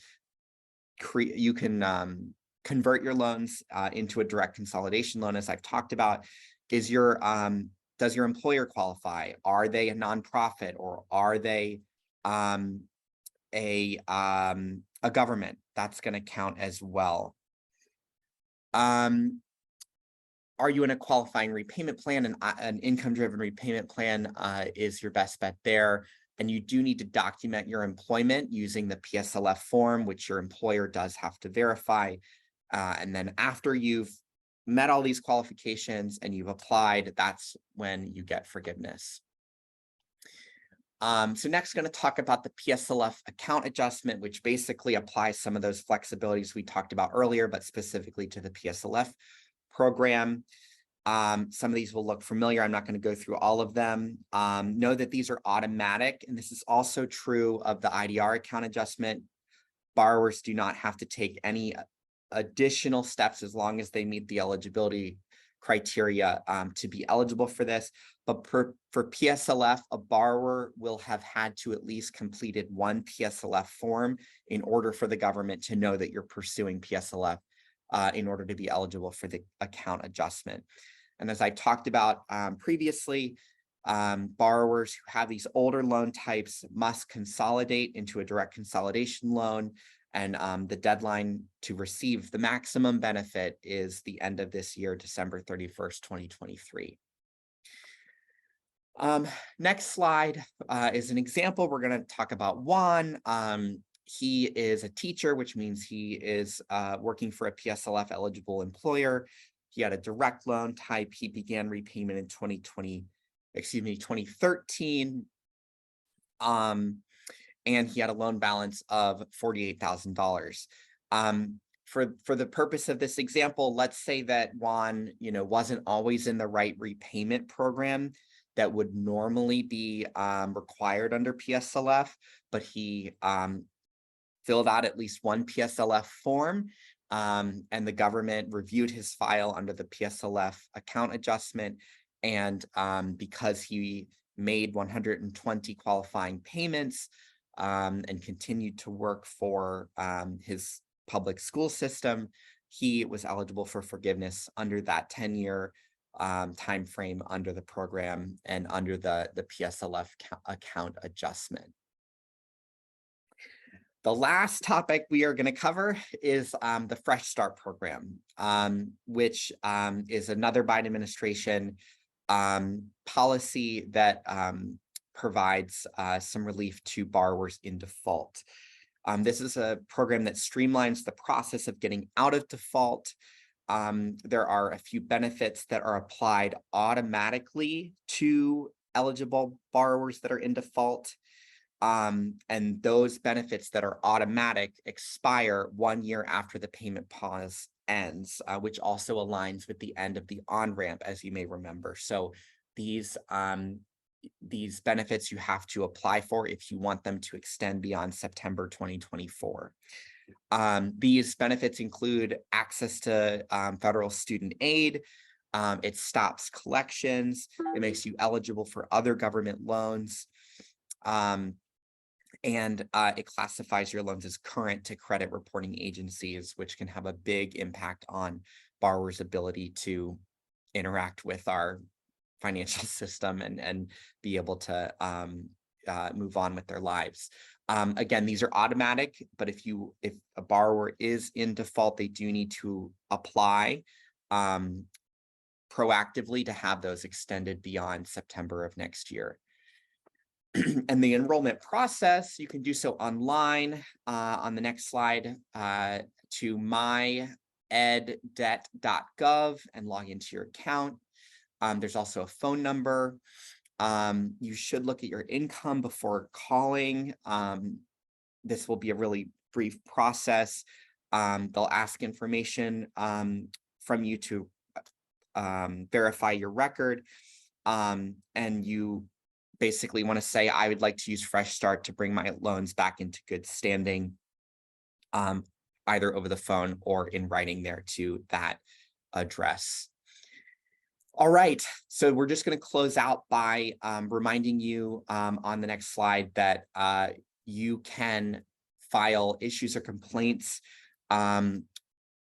convert your loans into a direct consolidation loan, as I've talked about. Does your employer qualify? Are they a nonprofit, or are they a government? That's going to count as well. Are you in a qualifying repayment plan? And an income-driven repayment plan is your best bet there. And you do need to document your employment using the PSLF form, which your employer does have to verify. And then after you've met all these qualifications and you've applied, that's when you get forgiveness. So next, going to talk about the PSLF account adjustment, which basically applies some of those flexibilities we talked about earlier, but specifically to the PSLF program. Some of these will look familiar. I'm not going to go through all of them. Know that these are automatic, and this is also true of the IDR account adjustment. Borrowers do not have to take any additional steps as long as they meet the eligibility criteria to be eligible for this. But for PSLF, a borrower will have had to at least completed one PSLF form in order for the government to know that you're pursuing PSLF in order to be eligible for the account adjustment. And as I talked about previously, borrowers who have these older loan types must consolidate into a direct consolidation loan. And the deadline to receive the maximum benefit is the end of this year, December 31st, 2023. Next slide is an example. We're going to talk about Juan. He is a teacher, which means he is working for a PSLF eligible employer. He had a direct loan type. He began repayment in 2013. And he had a loan balance of $48,000. For the purpose of this example, let's say that Juan, wasn't always in the right repayment program that would normally be required under PSLF, but he filled out at least one PSLF form, and the government reviewed his file under the PSLF account adjustment. And because he made 120 qualifying payments, and continued to work for his public school system, he was eligible for forgiveness under that 10-year time frame under the program and under the PSLF account adjustment. The last topic we are going to cover is the Fresh Start program, which is another Biden administration policy that provides some relief to borrowers in default. This is a program that streamlines the process of getting out of default. There are a few benefits that are applied automatically to eligible borrowers that are in default. And those benefits that are automatic expire 1 year after the payment pause ends, which also aligns with the end of the on-ramp, as you may remember. So these benefits you have to apply for if you want them to extend beyond September 2024. These benefits include access to federal student aid, It stops collections. It makes you eligible for other government loans. And it classifies your loans as current to credit reporting agencies, which can have a big impact on borrowers' ability to interact with our financial system and be able to move on with their lives. Again, these are automatic, but if a borrower is in default, they do need to apply proactively to have those extended beyond September of next year. And the enrollment process, you can do so online on the next slide to myeddebt.gov and log into your account. There's also a phone number. You should look at your income before calling. This will be a really brief process. They'll ask information from you to verify your record. And you basically want to say, I would like to use Fresh Start to bring my loans back into good standing, either over the phone or in writing there to that address. All right, so we're just going to close out by reminding you on the next slide that you can file issues or complaints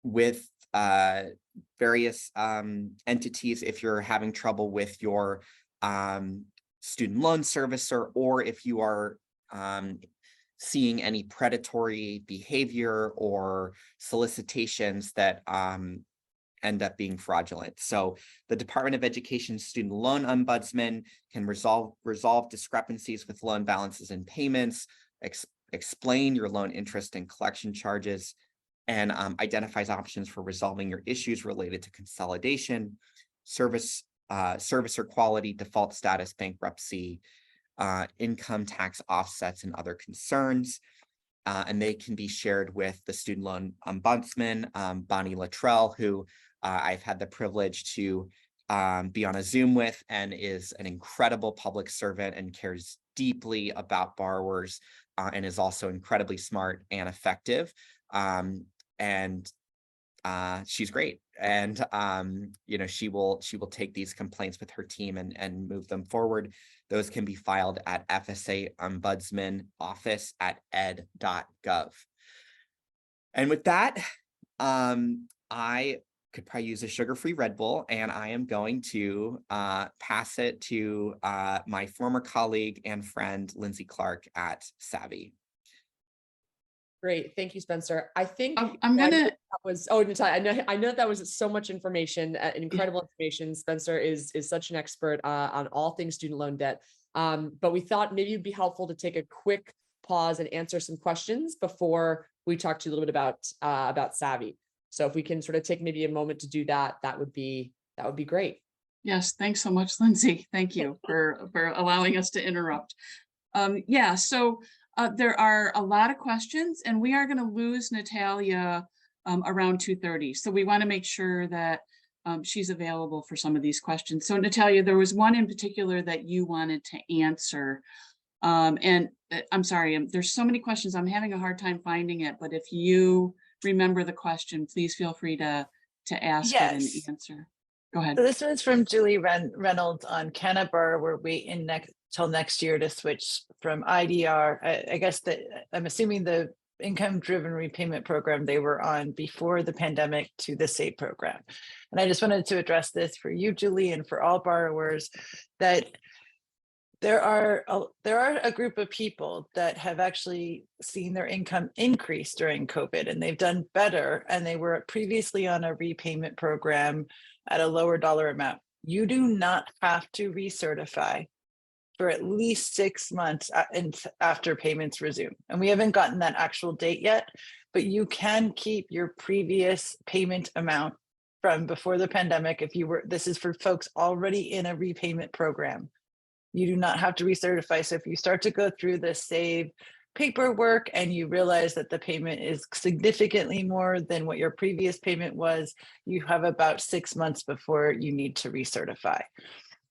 with various entities if you're having trouble with your student loan servicer, or if you are seeing any predatory behavior or solicitations that end up being fraudulent. So the Department of Education Student Loan Ombudsman can resolve discrepancies with loan balances and payments, explain your loan interest and collection charges, and identifies options for resolving your issues related to consolidation, servicer quality, default status, bankruptcy, income tax offsets, and other concerns. And they can be shared with the Student Loan Ombudsman, Bonnie Luttrell, who I've had the privilege to be on a Zoom with, and is an incredible public servant and cares deeply about borrowers, and is also incredibly smart and effective. And she's great. And she will take these complaints with her team and move them forward. Those can be filed at FSA Ombudsman Office at ed.gov. And with that, I could probably use a sugar-free Red Bull, and I am going to pass it to my former colleague and friend, Lindsay Clark at Savi. Great, thank you, Spencer. I think Natalia, I know that was so much information, incredible information. Spencer is such an expert on all things student loan debt. But we thought maybe it'd be helpful to take a quick pause and answer some questions before we talk to you a little bit about Savi. So if we can sort of take maybe a moment to do that, that would be great. Yes, thanks so much, Lindsay. Thank you for allowing us to interrupt. So there are a lot of questions, and we are going to lose Natalia around 2:30. So we want to make sure that she's available for some of these questions. So Natalia, there was one in particular that you wanted to answer. And I'm sorry, there's so many questions. I'm having a hard time finding it, but if you remember the question, please feel free to ask it and answer. Go ahead. So this one's from Julie Reynolds on can a borrower wait till next year to switch from IDR? I guess that I'm assuming the income-driven repayment program they were on before the pandemic to the SAVE program. And I just wanted to address this for you, Julie, and for all borrowers, that there are a group of people that have actually seen their income increase during COVID, and they've done better, and they were previously on a repayment program at a lower dollar amount. You do not have to recertify for at least 6 months after payments resume. And we haven't gotten that actual date yet, but you can keep your previous payment amount from before the pandemic. This is for folks already in a repayment program. You do not have to recertify. So if you start to go through the SAVE paperwork and you realize that the payment is significantly more than what your previous payment was, you have about 6 months before you need to recertify.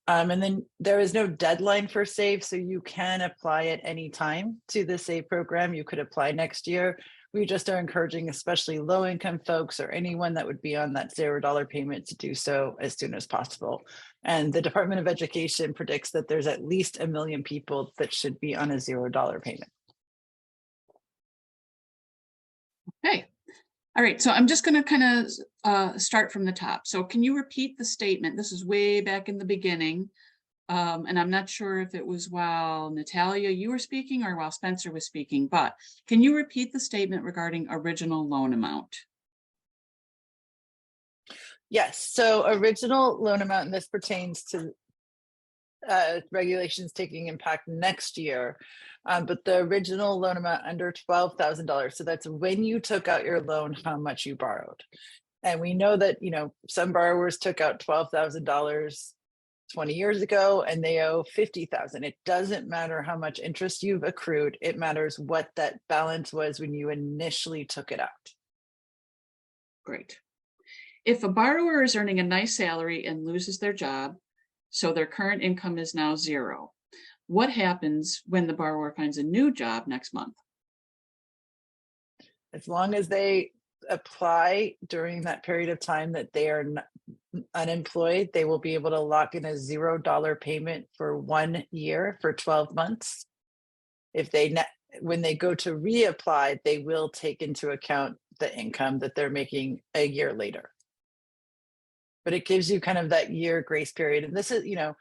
And then there is no deadline for SAVE, so you can apply at any time to the SAVE program. You could apply next year. we just are encouraging especially low-income folks or anyone that would be on that $0 payment to do so as soon as possible. And the Department of Education predicts that there's at least 1 million people that should be on a $0 payment. Okay. All right, so I'm just going to kind of start from the top. So can you repeat the statement? This is way back in the beginning. And I'm not sure if it was while Natalia, you were speaking or while Spencer was speaking, but can you repeat the statement regarding original loan amount? Yes, so original loan amount, and this pertains to regulations taking impact next year, but the original loan amount under $12,000. So that's when you took out your loan, how much you borrowed. And we know that, you know, some borrowers took out $12,000 20 years ago and they owe $50,000. It doesn't matter how much interest you've accrued. It matters what that balance was when you initially took it out. Great. If a borrower is earning a nice salary and loses their job, so their current income is now 0, what happens when the borrower finds a new job next month? As long as they apply during that period of time that they are unemployed, they will be able to lock in a $0 payment for 1 year for 12 months. If they, when they go to reapply, they will take into account the income that they're making a year later. But it gives you kind of that year grace period. And this is, you know,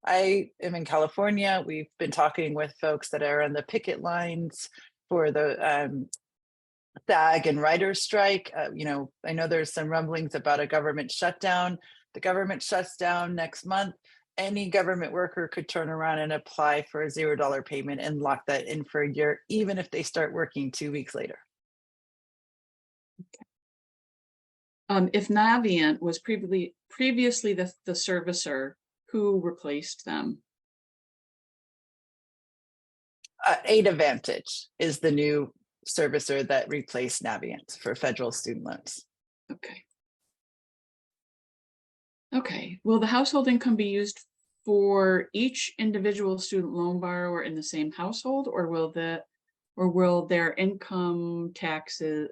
I am in California. We've been talking with folks that are on the picket lines for the SAG and writers' strike. You know, I know there's some rumblings about a government shutdown. The government shuts down next month. Any government worker could turn around and apply for a $0 payment and lock that in for a year, even if they start working 2 weeks later. If Navient was previously the servicer, who replaced them? AidVantage is the new servicer that replaced Navient for federal student loans. Okay. Okay, will the household income be used for each individual student loan borrower in the same household, or will their income taxes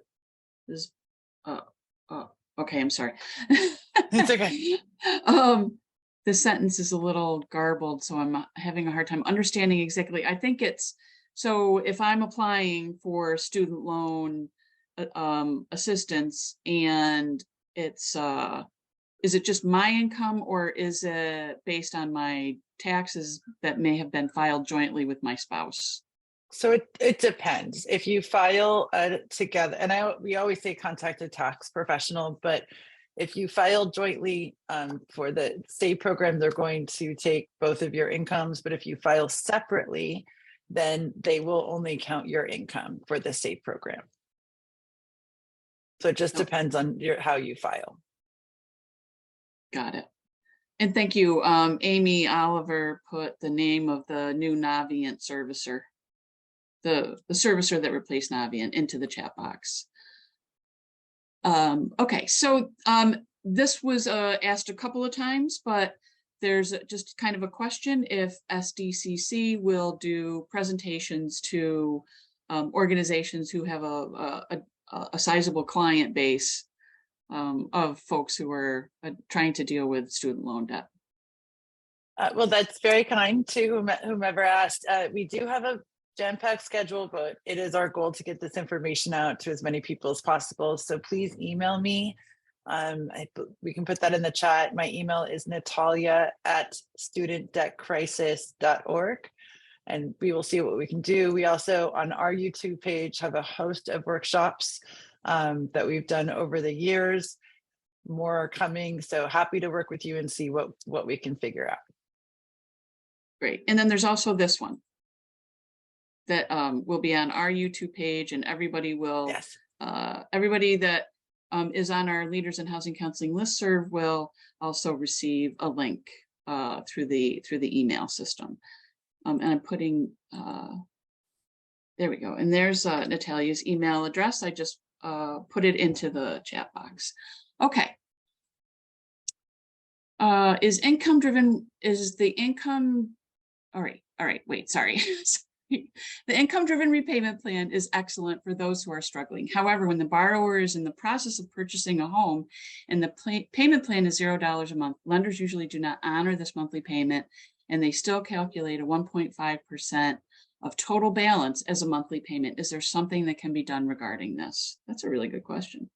okay, I'm sorry. It's okay. The sentence is a little garbled, so I'm having a hard time understanding exactly. I think it's, so if I'm applying for student loan assistance and it's, is it just my income or is it based on my taxes that may have been filed jointly with my spouse? So it depends. If you file together, and we always say contact a tax professional, but if you file jointly for the state program, they're going to take both of your incomes. But if you file separately, then they will only count your income for the state program. So it just depends on how you file. Got it. And thank you. Amy Oliver put the name of the new Navient servicer, the servicer that replaced Navient, into the chat box. Okay, so this was asked a couple of times, but there's just kind of a question if SDCC will do presentations to organizations who have a sizable client base of folks who are trying to deal with student loan debt. Well, that's very kind to whomever asked. We do have a jam-packed schedule, but it is our goal to get this information out to as many people as possible. So please email me. We can put that in the chat. My email is natalia@studentdebtcrisis.org, and we will see what we can do. We also, on our YouTube page, have a host of workshops that we've done over the years. More are coming, so happy to work with you and see what we can figure out. Great. And then there's also this one that will be on our YouTube page, and everybody will, yes. Everybody that is on our Leaders in Housing Counseling listserv will also receive a link through the email system. And I'm putting, there we go. And there's Natalia's email address. I just put it into the chat box. Okay. Is the income, all right, wait, sorry. The income-driven repayment plan is excellent for those who are struggling. However, when the borrower is in the process of purchasing a home and the payment plan is $0 a month, lenders usually do not honor this monthly payment, and they still calculate a 1.5% of total balance as a monthly payment. Is there something that can be done regarding this? That's a really good question.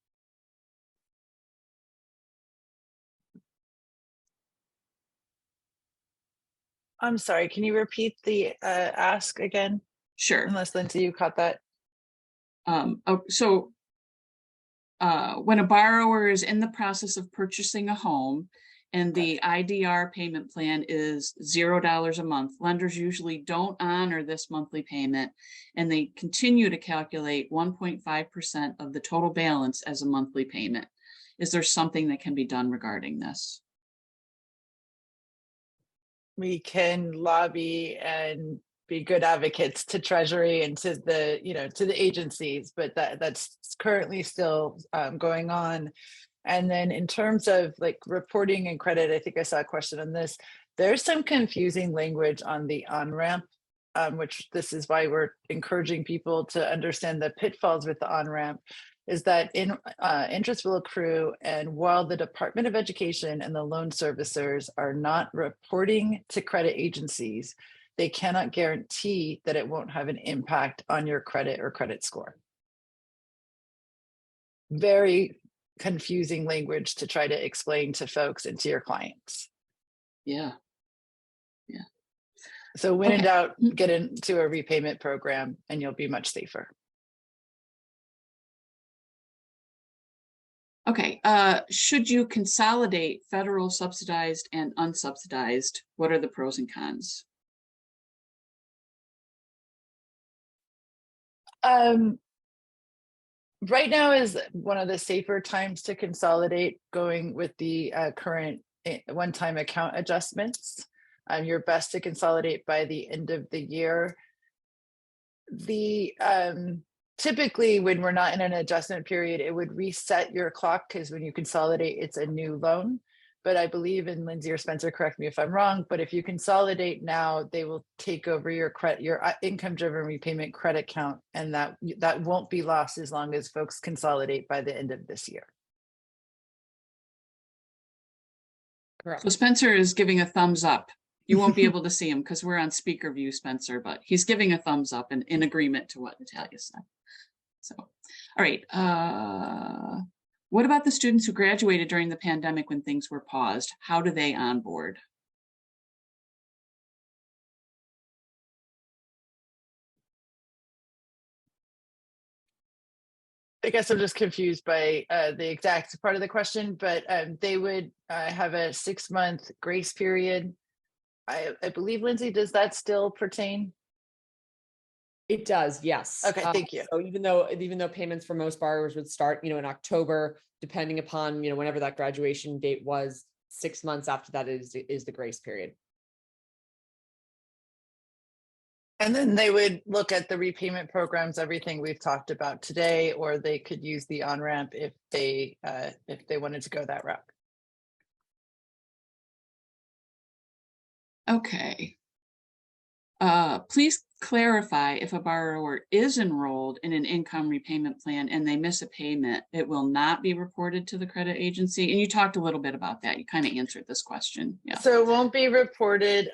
I'm sorry, can you repeat the ask again? Sure. Unless Lindsay, you caught that. When a borrower is in the process of purchasing a home and the IDR payment plan is $0 a month, lenders usually don't honor this monthly payment, and they continue to calculate 1.5% of the total balance as a monthly payment. Is there something that can be done regarding this? We can lobby and be good advocates to Treasury and to the, to the agencies, but that's currently still going on. And then in terms of like reporting and credit, I think I saw a question on this. There's some confusing language on the on-ramp, which this is why we're encouraging people to understand the pitfalls with the on-ramp, is that interest will accrue. And while the Department of Education and the loan servicers are not reporting to credit agencies, they cannot guarantee that it won't have an impact on your credit or credit score. Very confusing language to try to explain to folks and to your clients. Yeah. So when in doubt, get into a repayment program and you'll be much safer. Okay, should you consolidate federal subsidized and unsubsidized? What are the pros and cons? Right now is one of the safer times to consolidate, going with the current one-time account adjustments. You're best to consolidate by the end of the year. Typically, when we're not in an adjustment period, it would reset your clock, because when you consolidate, it's a new loan. But I believe, and Lindsay or Spencer, correct me if I'm wrong, but if you consolidate now, they will take over your income-driven repayment credit count, and that won't be lost as long as folks consolidate by the end of this year. Correct. So Spencer is giving a thumbs up. You won't be able to see him because we're on speaker view, Spencer, but he's giving a thumbs up in agreement to what Natalia said. So, all right. What about the students who graduated during the pandemic when things were paused? How do they onboard? I guess I'm just confused by the exact part of the question, but they would have a 6-month grace period. I believe, Lindsay, does that still pertain? It does, yes. Okay, thank you. So even though payments for most borrowers would start, in October, depending upon, whenever that graduation date was, 6 months after that is the grace period. And then they would look at the repayment programs, everything we've talked about today, or they could use the on-ramp if they wanted to go that route. Okay. Please clarify, if a borrower is enrolled in an income repayment plan and they miss a payment, it will not be reported to the credit agency. And you talked a little bit about that. You kind of answered this question. Yeah. So it won't be reported.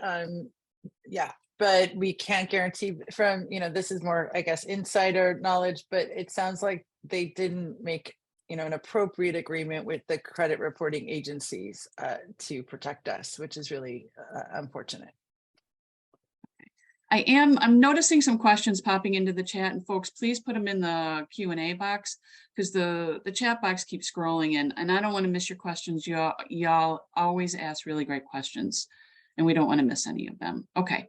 Yeah, but we can't guarantee from, this is more, I guess, insider knowledge, but it sounds like they didn't make, an appropriate agreement with the credit reporting agencies to protect us, which is really unfortunate. I'm noticing some questions popping into the chat, and folks, please put them in the Q&A box, because the chat box keeps scrolling in, and I don't want to miss your questions. Y'all always ask really great questions, and we don't want to miss any of them. Okay.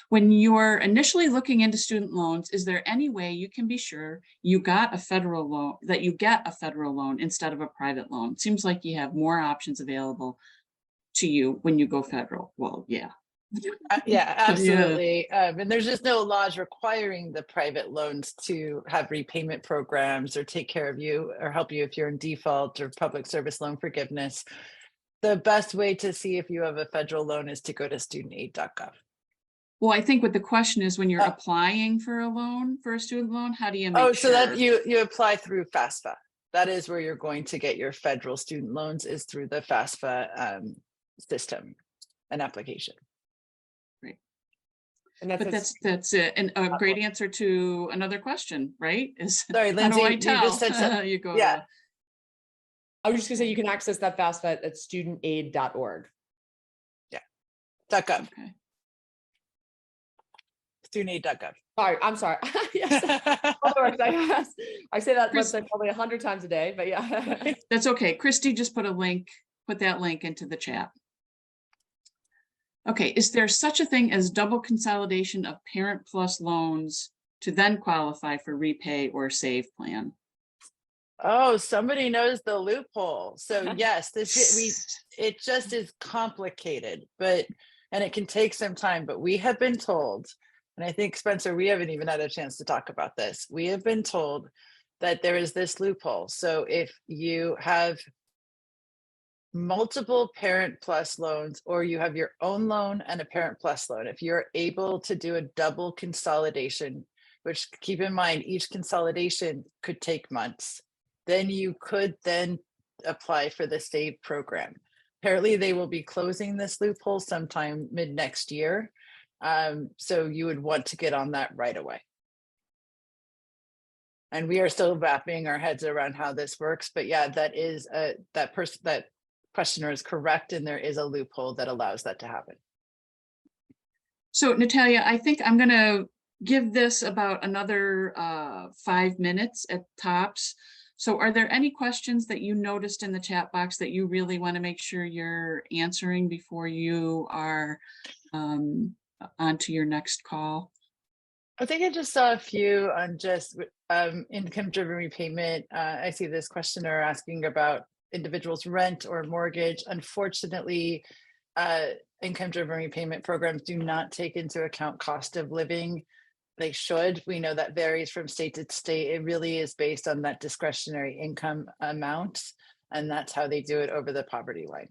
When you're initially looking into student loans, is there any way you can be sure you got a federal loan, that you get a federal loan instead of a private loan? It seems like you have more options available to you when you go federal. Well, yeah. Yeah, absolutely. Yeah. And there's just no laws requiring the private loans to have repayment programs or take care of you or help you if you're in default or public service loan forgiveness. The best way to see if you have a federal loan is to go to studentaid.gov. Well, I think what the question is, when you're Oh. applying for a loan, for a student loan, how do you make Oh, sure? so that you apply through FAFSA. That is where you're going to get your federal student loans, is through the FAFSA system and application. And But that's it. And a great answer to another question, right? Is Sorry, how do Lindsay, I you tell? just said something. You go Yeah. I was just gonna say, you can access that FAFSA at studentaid.org. .gov. Okay. Studentaid.gov. Sorry, I'm sorry. Yes. I say that Chris- website probably 100 times a day, but yeah. That's okay. Christy just put that link into the chat. Okay, is there such a thing as double consolidation of parent plus loans to then qualify for repay or save plan? Oh, somebody knows the loophole. So yes, it just is complicated, and it can take some time, but we have been told, and I think, Spencer, we haven't even had a chance to talk about this. We have been told that there is this loophole. So if you have multiple parent plus loans, or you have your own loan and a parent plus loan, if you're able to do a double consolidation, which, keep in mind, each consolidation could take months, then you could then apply for the SAVE program. Apparently they will be closing this loophole sometime mid next year. So you would want to get on that right away. And we are still wrapping our heads around how this works, but yeah, that questioner is correct, and there is a loophole that allows that to happen. So Natalia, I think I'm going to give this about another 5 minutes at tops. So are there any questions that you noticed in the chat box that you really want to make sure you're answering before you are on to your next call? I think I just saw a few on just income-driven repayment. I see this questioner asking about individuals' rent or mortgage. Unfortunately, income-driven repayment programs do not take into account cost of living. They should. We know that varies from state to state. It really is based on that discretionary income amount, and that's how they do it over the poverty line.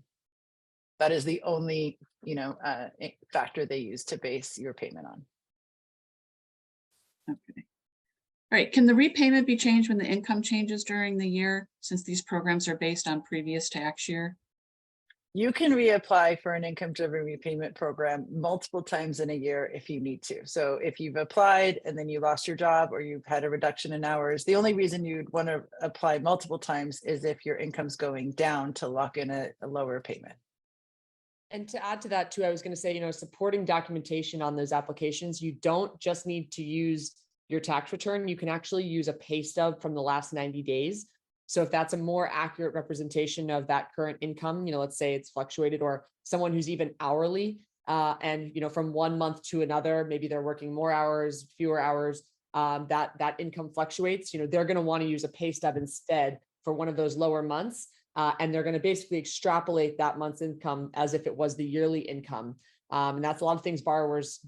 That is the only, factor they use to base your payment on. Okay. All right. Can the repayment be changed when the income changes during the year, since these programs are based on previous tax year? You can reapply for an income-driven repayment program multiple times in a year if you need to. So if you've applied and then you lost your job, or you've had a reduction in hours, the only reason you'd want to apply multiple times is if your income's going down to lock in a lower payment. And to add to that too, I was going to say, supporting documentation on those applications, you don't just need to use your tax return. You can actually use a pay stub from the last 90 days. So if that's a more accurate representation of that current income, let's say it's fluctuated, or someone who's even hourly, and from 1 month to another, maybe they're working more hours, fewer hours, that income fluctuates, they're going to want to use a pay stub instead for one of those lower months. And they're going to basically extrapolate that month's income as if it was the yearly income. And that's a lot of things borrowers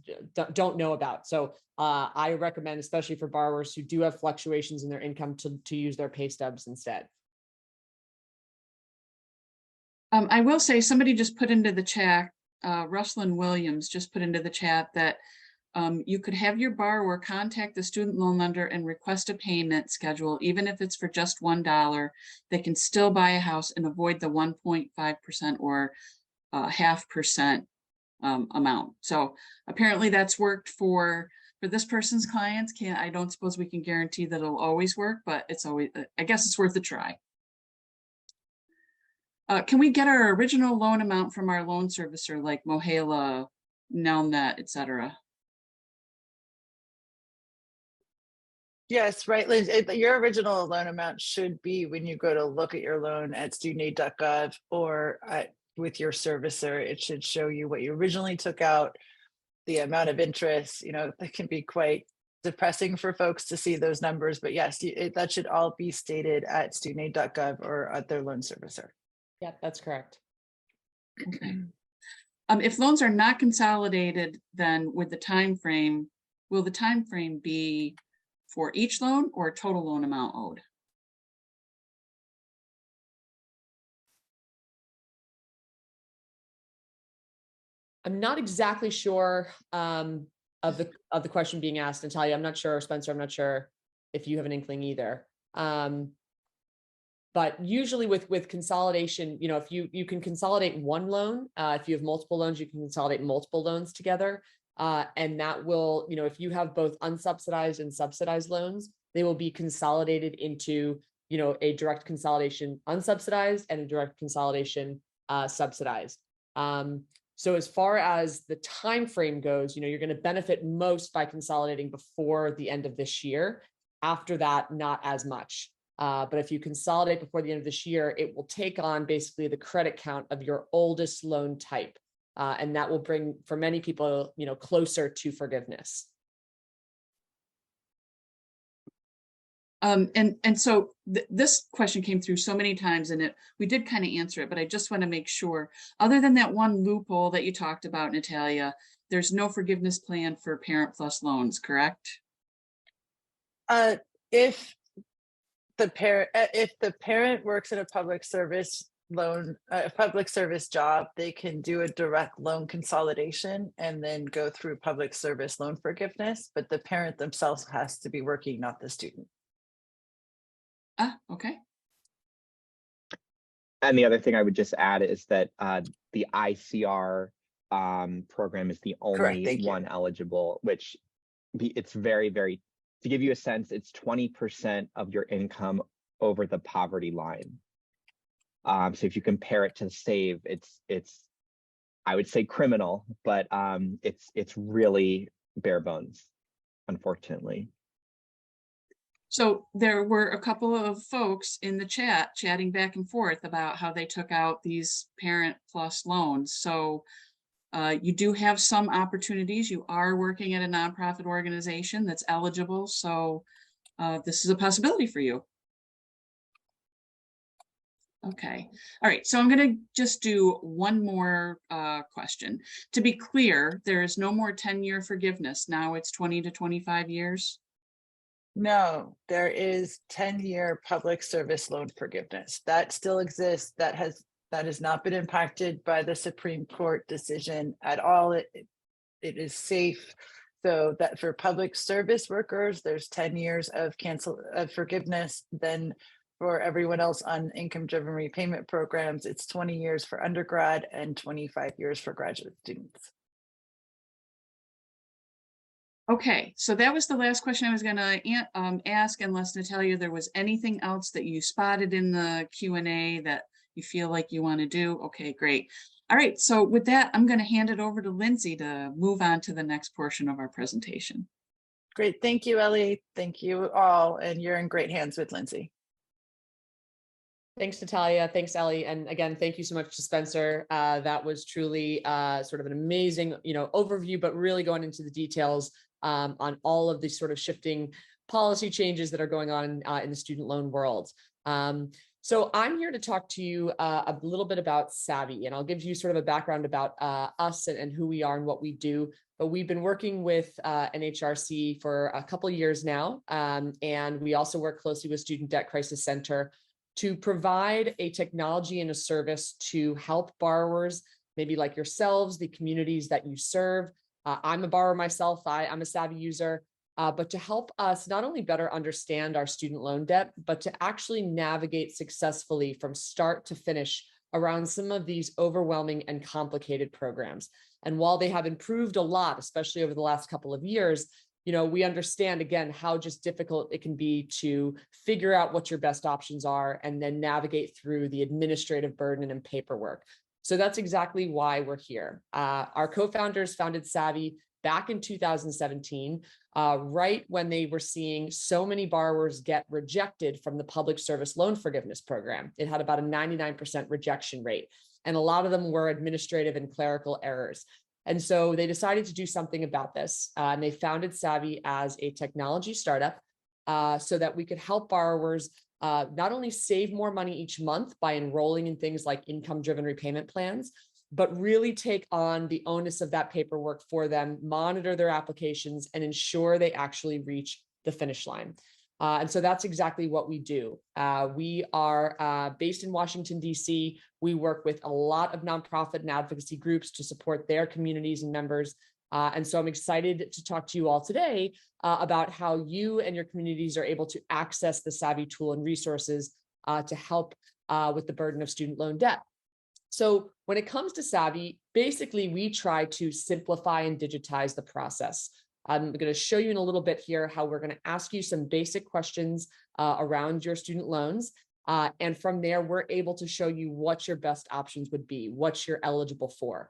don't know about. So I recommend, especially for borrowers who do have fluctuations in their income, to use their pay stubs instead. I will say, somebody just put into the chat, Ruslan Williams just put into the chat that you could have your borrower contact the student loan lender and request a payment schedule, even if it's for just $1. They can still buy a house and avoid the 1.5% or 0.5% amount. So apparently that's worked for this person's clients. I don't suppose we can guarantee that it'll always work, but it's always, I guess it's worth a try. Can we get our original loan amount from our loan servicer like Mohela, Nelnet, etc.? Yes, right, Liz. Your original loan amount should be, when you go to look at your loan at studentaid.gov or with your servicer, it should show you what you originally took out, the amount of interest. That can be quite depressing for folks to see those numbers, but yes, that should all be stated at studentaid.gov or at their loan servicer. Yeah, that's correct. Okay. If loans are not consolidated, then with the time frame, will the time frame be for each loan or total loan amount owed? I'm not exactly sure of the question being asked, Natalia. I'm not sure, Spencer. I'm not sure if you have an inkling either. But usually with consolidation, if you can consolidate one loan, if you have multiple loans, you can consolidate multiple loans together. And that will, if you have both unsubsidized and subsidized loans, they will be consolidated into, a direct consolidation unsubsidized and a direct consolidation subsidized. So as far as the time frame goes, you're going to benefit most by consolidating before the end of this year. After that, not as much. But if you consolidate before the end of this year, it will take on basically the credit count of your oldest loan type. And that will bring, for many people, closer to forgiveness. And so this question came through so many times, and we did kind of answer it, but I just want to make sure, other than that one loophole that you talked about, Natalia, there's no forgiveness plan for Parent Plus loans, correct? If the parent works in a public service job, they can do a direct loan consolidation and then go through public service loan forgiveness, but the parent themselves has to be working, not the student. Okay. And the other thing I would just add is that the ICR program is the only one eligible, which it's very, very, to give you a sense, it's 20% of your income over the poverty line. So if you compare it to SAVE, it's I would say criminal, but it's really bare bones, unfortunately. So there were a couple of folks in the chat chatting back and forth about how they took out these Parent Plus loans. So you do have some opportunities. You are working at a nonprofit organization that's eligible. So this is a possibility for you. Okay. All right. So I'm going to just do one more question. To be clear, there is no more 10-year forgiveness. Now it's 20 to 25 years. No, there is 10-year public service loan forgiveness that still exists. That has not been impacted by the Supreme Court decision at all. It is safe. So that for public service workers, there's 10 years of forgiveness. Then for everyone else on income-driven repayment programs, it's 20 years for undergrad and 25 years for graduate students. Okay, so that was the last question I was going to ask, unless Natalia, there was anything else that you spotted in the Q&A that you feel like you want to do. Okay, great. All right, so with that, I'm going to hand it over to Lindsay to move on to the next portion of our presentation. Great, thank you, Ellie. Thank you all, and you're in great hands with Lindsay. Thanks, Natalia. Thanks, Ellie. And again, thank you so much to Spencer. That was truly sort of an amazing, overview, but really going into the details on all of these sort of shifting policy changes that are going on in the student loan world. So I'm here to talk to you a little bit about Savi, and I'll give you sort of a background about us and who we are and what we do. But we've been working with NHRC for a couple of years now, and we also work closely with Student Debt Crisis Center to provide a technology and a service to help borrowers, maybe like yourselves, the communities that you serve. I'm a borrower myself, I'm a Savi user, but to help us not only better understand our student loan debt, but to actually navigate successfully from start to finish around some of these overwhelming and complicated programs. And while they have improved a lot, especially over the last couple of years, we understand, again, how just difficult it can be to figure out what your best options are and then navigate through the administrative burden and paperwork. So that's exactly why we're here. Our co-founders founded Savi back in 2017, right when they were seeing so many borrowers get rejected from the public service loan forgiveness program. It had about a 99% rejection rate, and a lot of them were administrative and clerical errors. And so they decided to do something about this, and they founded Savi as a technology startup so that we could help borrowers not only save more money each month by enrolling in things like income-driven repayment plans, but really take on the onus of that paperwork for them, monitor their applications, and ensure they actually reach the finish line. And so that's exactly what we do. We are based in Washington, D.C. We work with a lot of nonprofit and advocacy groups to support their communities and members. And so I'm excited to talk to you all today about how you and your communities are able to access the Savi tool and resources to help with the burden of student loan debt. So when it comes to Savi, basically we try to simplify and digitize the process. I'm going to show you in a little bit here how we're going to ask you some basic questions around your student loans. And from there, we're able to show you what your best options would be, what you're eligible for.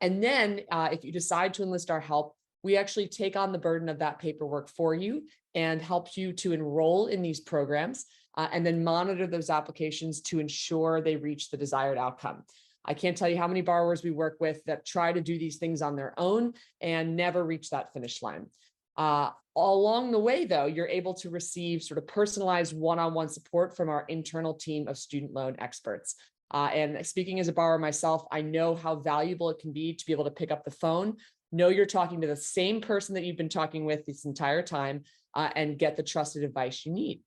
And then if you decide to enlist our help, we actually take on the burden of that paperwork for you and help you to enroll in these programs and then monitor those applications to ensure they reach the desired outcome. I can't tell you how many borrowers we work with that try to do these things on their own and never reach that finish line. Along the way, though, you're able to receive sort of personalized one-on-one support from our internal team of student loan experts. And speaking as a borrower myself, I know how valuable it can be to be able to pick up the phone, know you're talking to the same person that you've been talking with this entire time, and get the trusted advice you need.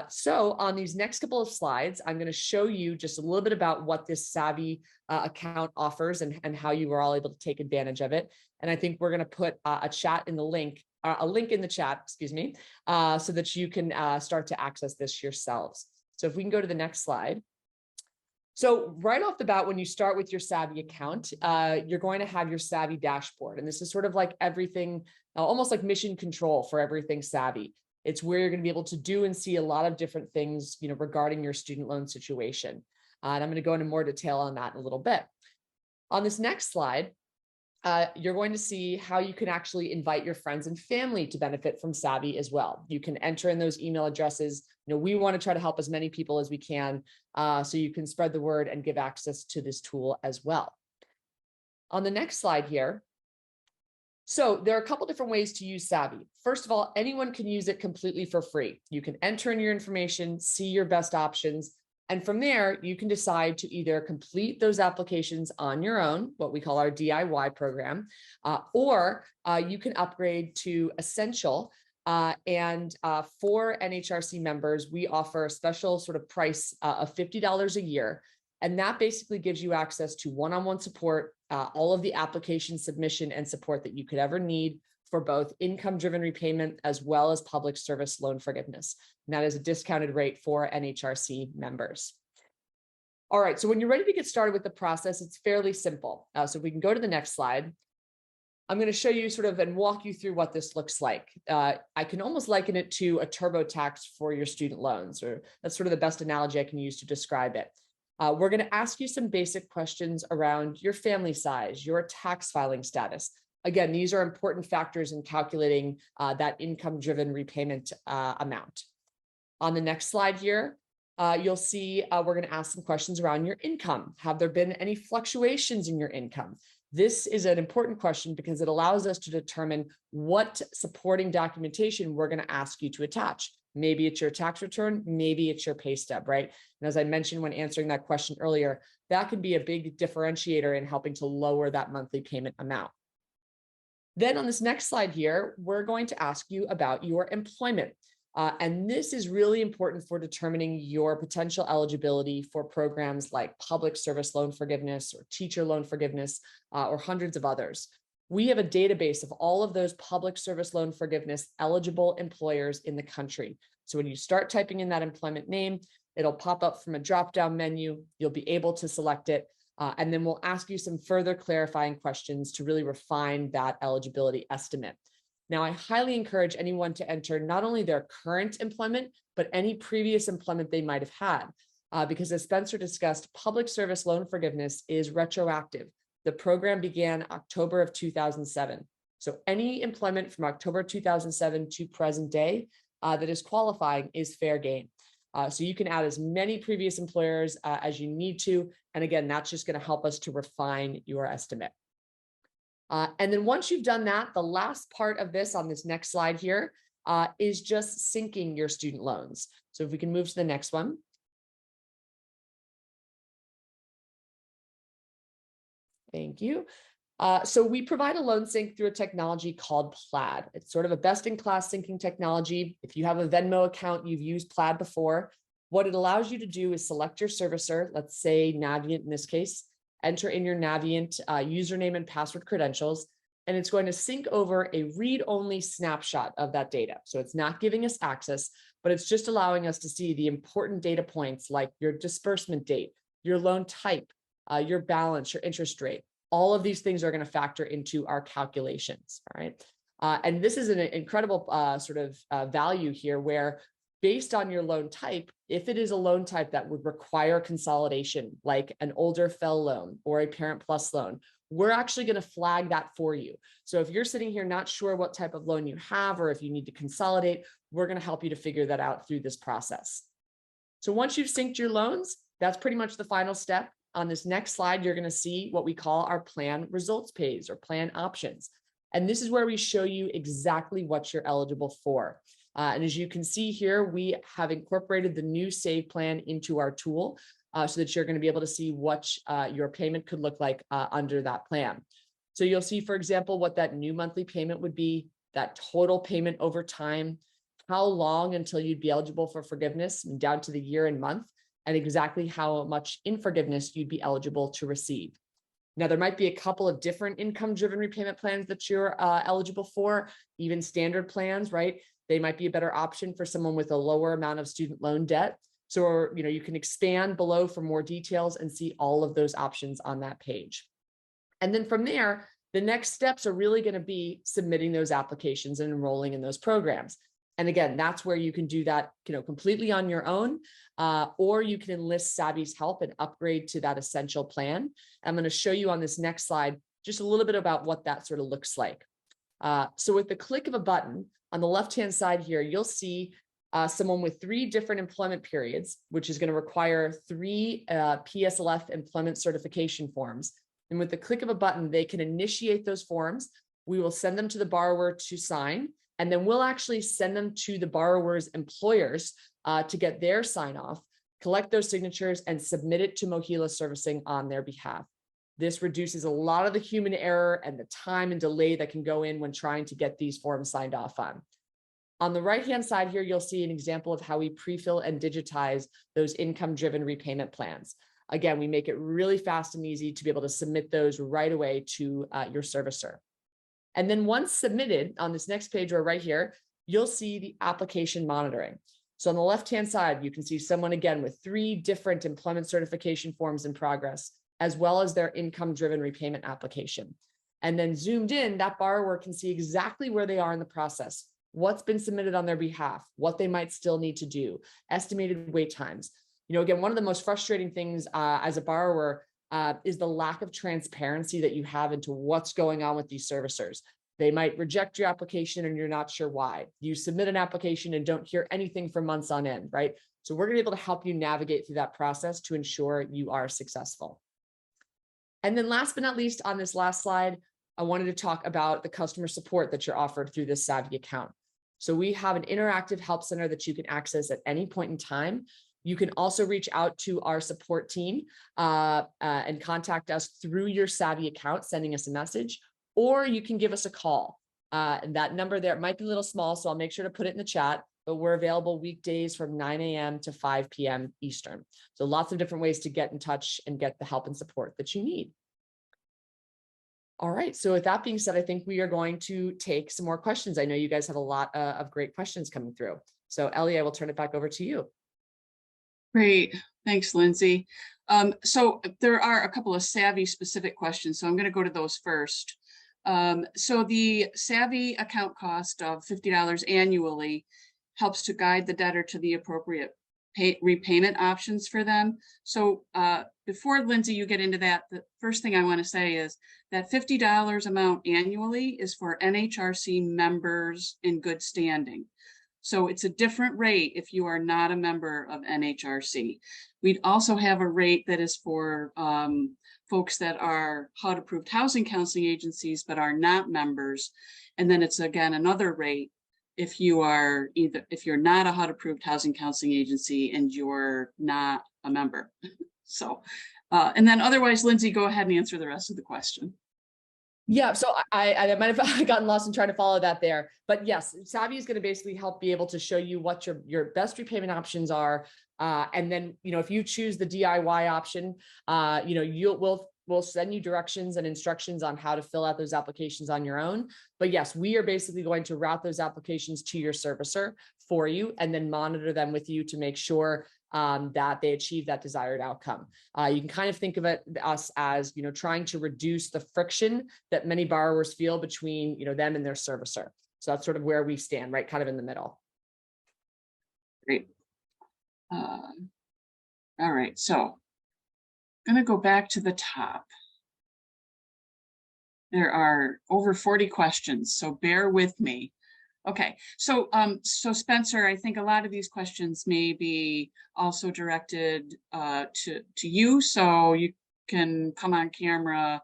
So on these next couple of slides, I'm going to show you just a little bit about what this Savi account offers and how you are all able to take advantage of it. And I think we're going to put a link in the chat, excuse me, so that you can start to access this yourselves. So if we can go to the next slide. So right off the bat, when you start with your Savi account, you're going to have your Savi dashboard. And this is sort of like everything, almost like mission control for everything Savi. It's where you're going to be able to do and see a lot of different things, regarding your student loan situation. And I'm going to go into more detail on that in a little bit. On this next slide, you're going to see how you can actually invite your friends and family to benefit from Savi as well. You can enter in those email addresses. We want to try to help as many people as we can, so you can spread the word and give access to this tool as well. On the next slide here, so there are a couple different ways to use Savi. First of all, anyone can use it completely for free. You can enter in your information, see your best options, and from there, you can decide to either complete those applications on your own, what we call our DIY program, or you can upgrade to Essential. And for NHRC members, we offer a special sort of price of $50 a year. And that basically gives you access to one-on-one support, all of the application submission and support that you could ever need for both income-driven repayment as well as public service loan forgiveness. And that is a discounted rate for NHRC members. All right, so when you're ready to get started with the process, it's fairly simple. So if we can go to the next slide, I'm going to show you sort of and walk you through what this looks like. I can almost liken it to a TurboTax for your student loans, or that's sort of the best analogy I can use to describe it. We're going to ask you some basic questions around your family size, your tax filing status. Again, these are important factors in calculating that income-driven repayment amount. On the next slide here, you'll see we're going to ask some questions around your income. Have there been any fluctuations in your income? This is an important question because it allows us to determine what supporting documentation we're going to ask you to attach. Maybe it's your tax return, maybe it's your pay stub, right? And as I mentioned when answering that question earlier, that can be a big differentiator in helping to lower that monthly payment amount. Then on this next slide here, we're going to ask you about your employment. And this is really important for determining your potential eligibility for programs like public service loan forgiveness or teacher loan forgiveness, or hundreds of others. We have a database of all of those public service loan forgiveness eligible employers in the country. So when you start typing in that employment name, it'll pop up from a drop-down menu. You'll be able to select it. And then we'll ask you some further clarifying questions to really refine that eligibility estimate. Now, I highly encourage anyone to enter not only their current employment, but any previous employment they might have had, because as Spencer discussed, public service loan forgiveness is retroactive. The program began October of 2007. So any employment from October 2007 to present day that is qualifying is fair game. So you can add as many previous employers as you need to. And again, that's just going to help us to refine your estimate. And then once you've done that, the last part of this on this next slide here is just syncing your student loans. So if we can move to the next one. Thank you. So we provide a loan sync through a technology called Plaid. It's sort of a best-in-class syncing technology. If you have a Venmo account, you've used Plaid before. What it allows you to do is select your servicer, let's say Navient in this case, enter in your Navient username and password credentials, and it's going to sync over a read-only snapshot of that data. So it's not giving us access, but it's just allowing us to see the important data points like your disbursement date, your loan type, your balance, your interest rate. All of these things are going to factor into our calculations, all right? And this is an incredible value here where based on your loan type, if it is a loan type that would require consolidation, like an older FFEL loan or a Parent Plus loan, we're actually going to flag that for you. So if you're sitting here not sure what type of loan you have, or if you need to consolidate, we're going to help you to figure that out through this process. So once you've synced your loans, that's pretty much the final step. On this next slide, you're going to see what we call our plan results page or plan options. And this is where we show you exactly what you're eligible for. And as you can see here, we have incorporated the new save plan into our tool so that you're going to be able to see what your payment could look like under that plan. So you'll see, for example, what that new monthly payment would be, that total payment over time, how long until you'd be eligible for forgiveness, and down to the year and month, and exactly how much in forgiveness you'd be eligible to receive. Now, there might be a couple of different income-driven repayment plans that you're eligible for, even standard plans, right? They might be a better option for someone with a lower amount of student loan debt. So, you can expand below for more details and see all of those options on that page. And then from there, the next steps are really going to be submitting those applications and enrolling in those programs. And again, that's where you can do that, completely on your own, or you can enlist Savi's help and upgrade to that essential plan. I'm going to show you on this next slide just a little bit about what that sort of looks like. So with the click of a button on the left-hand side here, you'll see someone with 3 different employment periods, which is going to require 3 PSLF employment certification forms. And with the click of a button, they can initiate those forms. We will send them to the borrower to sign. And then we'll actually send them to the borrower's employers to get their sign off, collect those signatures, and submit it to Mohila Servicing on their behalf. This reduces a lot of the human error and the time and delay that can go in when trying to get these forms signed off on. On the right-hand side here, you'll see an example of how we pre-fill and digitize those income-driven repayment plans. Again, we make it really fast and easy to be able to submit those right away to your servicer. And then once submitted on this next page or right here, you'll see the application monitoring. So on the left-hand side, you can see someone again with 3 different employment certification forms in progress, as well as their income-driven repayment application. And then zoomed in, that borrower can see exactly where they are in the process, what's been submitted on their behalf, what they might still need to do, estimated wait times. Again, one of the most frustrating things as a borrower is the lack of transparency that you have into what's going on with these servicers. They might reject your application and you're not sure why. You submit an application and don't hear anything for months on end, right? So we're going to be able to help you navigate through that process to ensure you are successful. And then last but not least, on this last slide, I wanted to talk about the customer support that you're offered through this Savi account. So we have an interactive help center that you can access at any point in time. You can also reach out to our support team and contact us through your Savi account, sending us a message, or you can give us a call. And that number there might be a little small, so I'll make sure to put it in the chat, but we're available weekdays from 9 a.m. to 5 p.m. Eastern. So lots of different ways to get in touch and get the help and support that you need. All right, so with that being said, I think we are going to take some more questions. I know you guys have a lot of great questions coming through. So Ellie, I will turn it back over to you. Great. Thanks, Lindsay. So there are a couple of Savi specific questions, so I'm going to go to those first. So the Savi account cost of $50 annually helps to guide the debtor to the appropriate repayment options for them. So before, Lindsay, you get into that, the first thing I want to say is that $50 amount annually is for NHRC members in good standing. So it's a different rate if you are not a member of NHRC. We'd also have a rate that is for folks that are HUD-approved housing counseling agencies but are not members. And then it's again another rate if you are if you're not a HUD-approved housing counseling agency and you're not a member. So, and then otherwise, Lindsay, go ahead and answer the rest of the question. Yeah, so I might have gotten lost in trying to follow that there, but yes, Savi is going to basically help be able to show you what your best repayment options are, and then if you choose the DIY option, we'll send you directions and instructions on how to fill out those applications on your own. But yes, we are basically going to route those applications to your servicer for you, and then monitor them with you to make sure that they achieve that desired outcome. You can kind of think of us as, trying to reduce the friction that many borrowers feel between, them and their servicer. So that's sort of where we stand, right? Kind of in the middle. Great. All right, so I'm going to go back to the top. There are over 40 questions, so bear with me. Okay, so Spencer, I think a lot of these questions may be also directed to you, so you can come on camera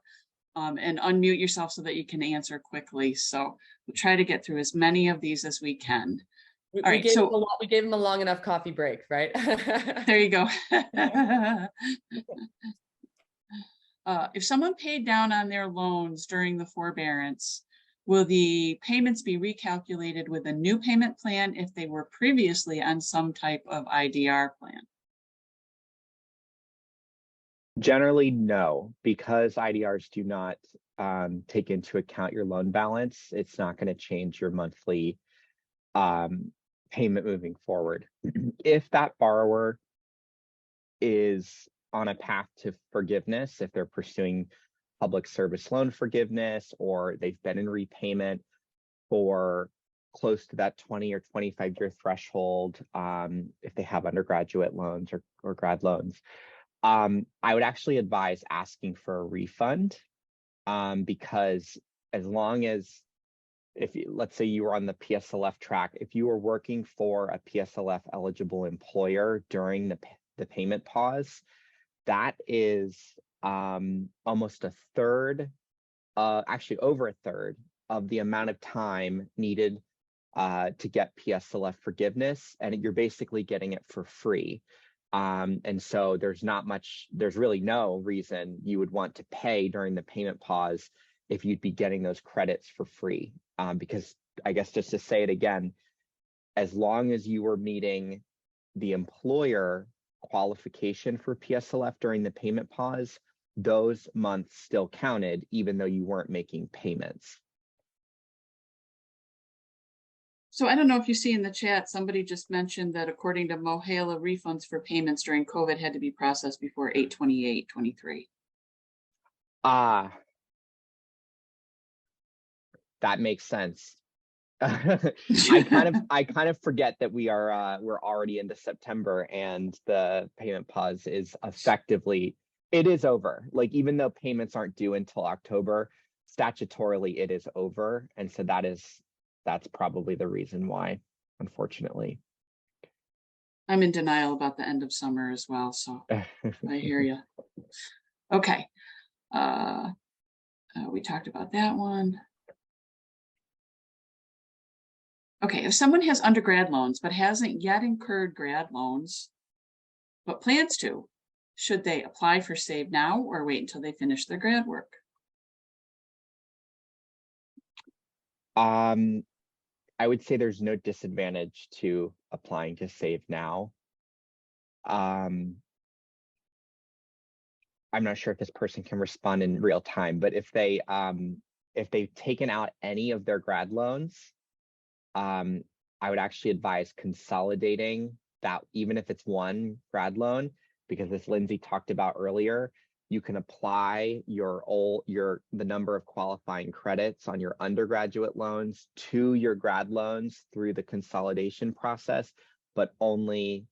and unmute yourself so that you can answer quickly. So we'll try to get through as many of these as we can. We gave him a long enough coffee break, right? There you go. If someone paid down on their loans during the forbearance, will the payments be recalculated with a new payment plan if they were previously on some type of IDR plan? Generally, no, because IDRs do not take into account your loan balance. It's not going to change your monthly payment moving forward. If that borrower is on a path to forgiveness, if they're pursuing public service loan forgiveness, or they've been in repayment for close to that 20 or 25-year threshold, if they have undergraduate loans or grad loans, I would actually advise asking for a refund, because as long as, let's say you were on the PSLF track, if you were working for a PSLF eligible employer during the payment pause, that is almost a third, actually over a third of the amount of time needed to get PSLF forgiveness, and you're basically getting it for free. And so there's really no reason you would want to pay during the payment pause if you'd be getting those credits for free. Because I guess just to say it again, as long as you were meeting the employer qualification for PSLF during the payment pause, those months still counted, even though you weren't making payments. So I don't know if you see in the chat, somebody just mentioned that according to Mohala, refunds for payments during COVID had to be processed before 8/28/23. That makes sense. I kind of forget that we're already into September, and the payment pause is effectively, it is over. Like, even though payments aren't due until October, statutorily it is over. And so that's probably the reason why, unfortunately. I'm in denial about the end of summer as well, so I hear you. Okay. We talked about that one. Okay, if someone has undergrad loans but hasn't yet incurred grad loans, but plans to, should they apply for Save Now or wait until they finish their grad work? I would say there's no disadvantage to applying to Save Now. I'm not sure if this person can respond in real time, but if they've taken out any of their grad loans, I would actually advise consolidating that, even if it's one grad loan, because as Lindsay talked about earlier, you can apply the number of qualifying credits on your undergraduate loans to your grad loans through the consolidation process, but only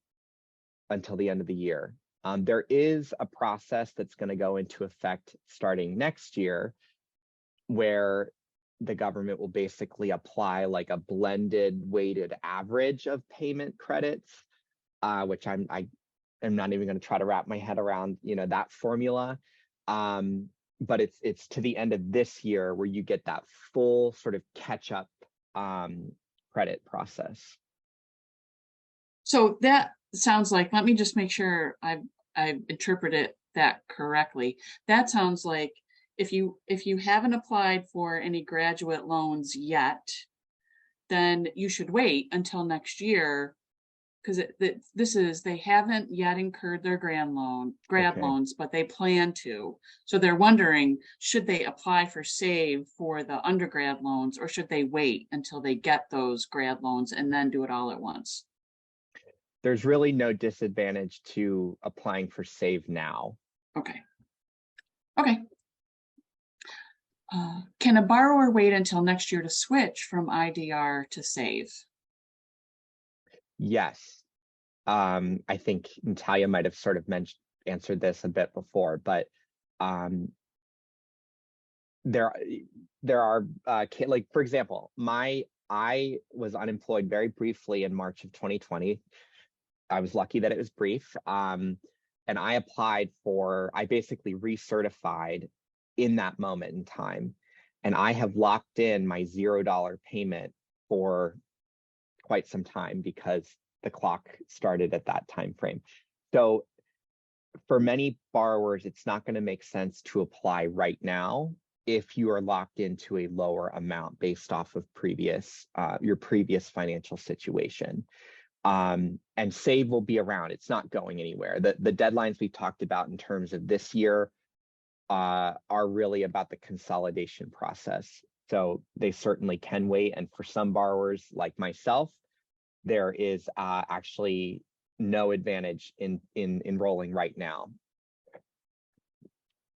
until the end of the year. There is a process that's going to go into effect starting next year, where the government will basically apply like a blended weighted average of payment credits, which I'm not even going to try to wrap my head around, that formula. But it's to the end of this year where you get that full sort of catch up credit process. So that sounds like, let me just make sure I interpreted that correctly. That sounds like if you haven't applied for any graduate loans yet, then you should wait until next year, because they haven't yet incurred their grad Okay. loans, but they plan to. So they're wondering, should they apply for SAVE for the undergrad loans, or should they wait until they get those grad loans and then do it all at once? There's really no disadvantage to applying for SAVE now. Okay. Okay. Can a borrower wait until next year to switch from IDR to SAVE? Yes. I think Natalia might have sort of answered this a bit before, but there are like, for example, I was unemployed very briefly in March of 2020. I was lucky that it was brief. And I applied I basically recertified in that moment in time. And I have locked in my $0 payment for quite some time because the clock started at that time frame. So for many borrowers, it's not going to make sense to apply right now if you are locked into a lower amount based off of your previous financial situation. And SAVE will be around. It's not going anywhere. The deadlines we talked about in terms of this year are really about the consolidation process. So they certainly can wait. And for some borrowers like myself, there is actually no advantage in enrolling right now.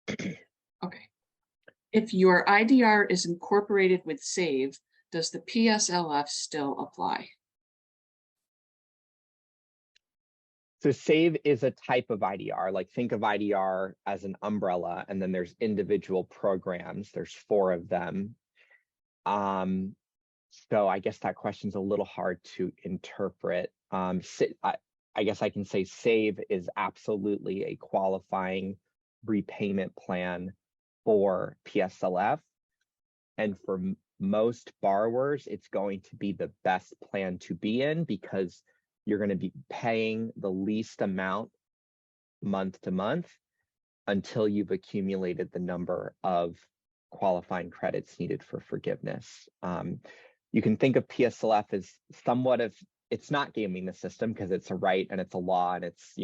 Okay. If your IDR is incorporated with SAVE, does the PSLF still apply? So SAVE is a type of IDR. Like, think of IDR as an umbrella, and then there's individual programs. There's 4 of them. So I guess that question's a little hard to interpret. I guess I can say SAVE is absolutely a qualifying repayment plan for PSLF. And for most borrowers, it's going to be the best plan to be in because you're going to be paying the least amount month to month until you've accumulated the number of qualifying credits needed for forgiveness. You can think of PSLF as somewhat of, it's not gaming the system because it's a right and it's a law and it's,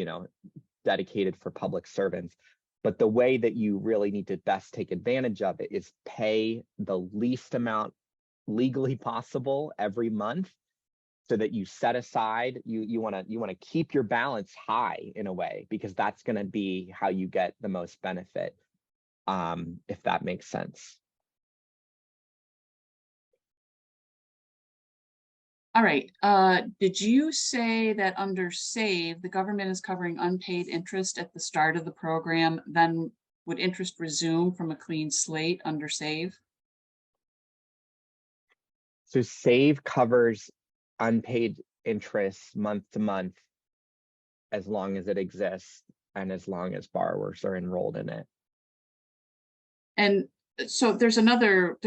dedicated for public servants. But the way that you really need to best take advantage of it is pay the least amount legally possible every month, so that you set aside, you want to keep your balance high in a way, because that's going to be how you get the most benefit, if that makes sense. All right. Did you say that under SAVE, the government is covering unpaid interest at the start of the program, then would interest resume from a clean slate under SAVE? So SAVE covers unpaid interest month to month as long as it exists and as long as borrowers are enrolled in it. And so there's another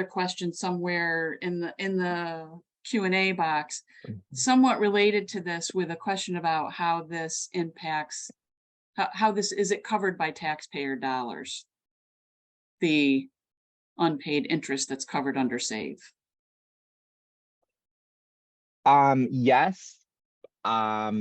question somewhere in the Q&A box, somewhat related to this, with a question about how this impacts, how this, is it covered by taxpayer dollars, the unpaid interest that's covered under SAVE? Yes. I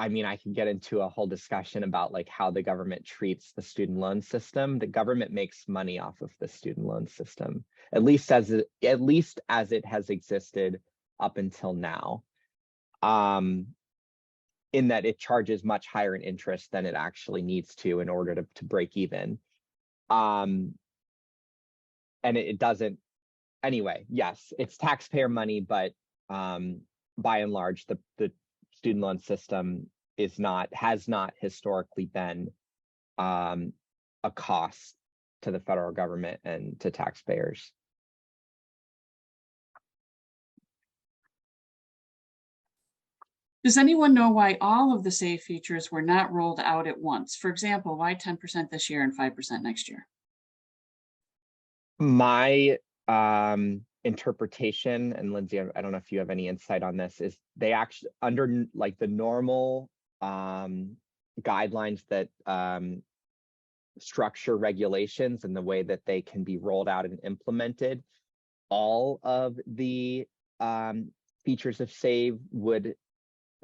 mean, I can get into a whole discussion about like how the government treats the student loan system. The government makes money off of the student loan system, at least as it has existed up until now. In that it charges much higher in interest than it actually needs to in order to break even. And it doesn't. Anyway, yes, it's taxpayer money, but by and large, the student loan system has not historically been a cost to the federal government and to taxpayers. Does anyone know why all of the SAVE features were not rolled out at once? For example, why 10% this year and 5% next year? My interpretation, and Lindsay, I don't know if you have any insight on this, is they actually, under like the normal guidelines that structure regulations and the way that they can be rolled out and implemented, all of the features of Save would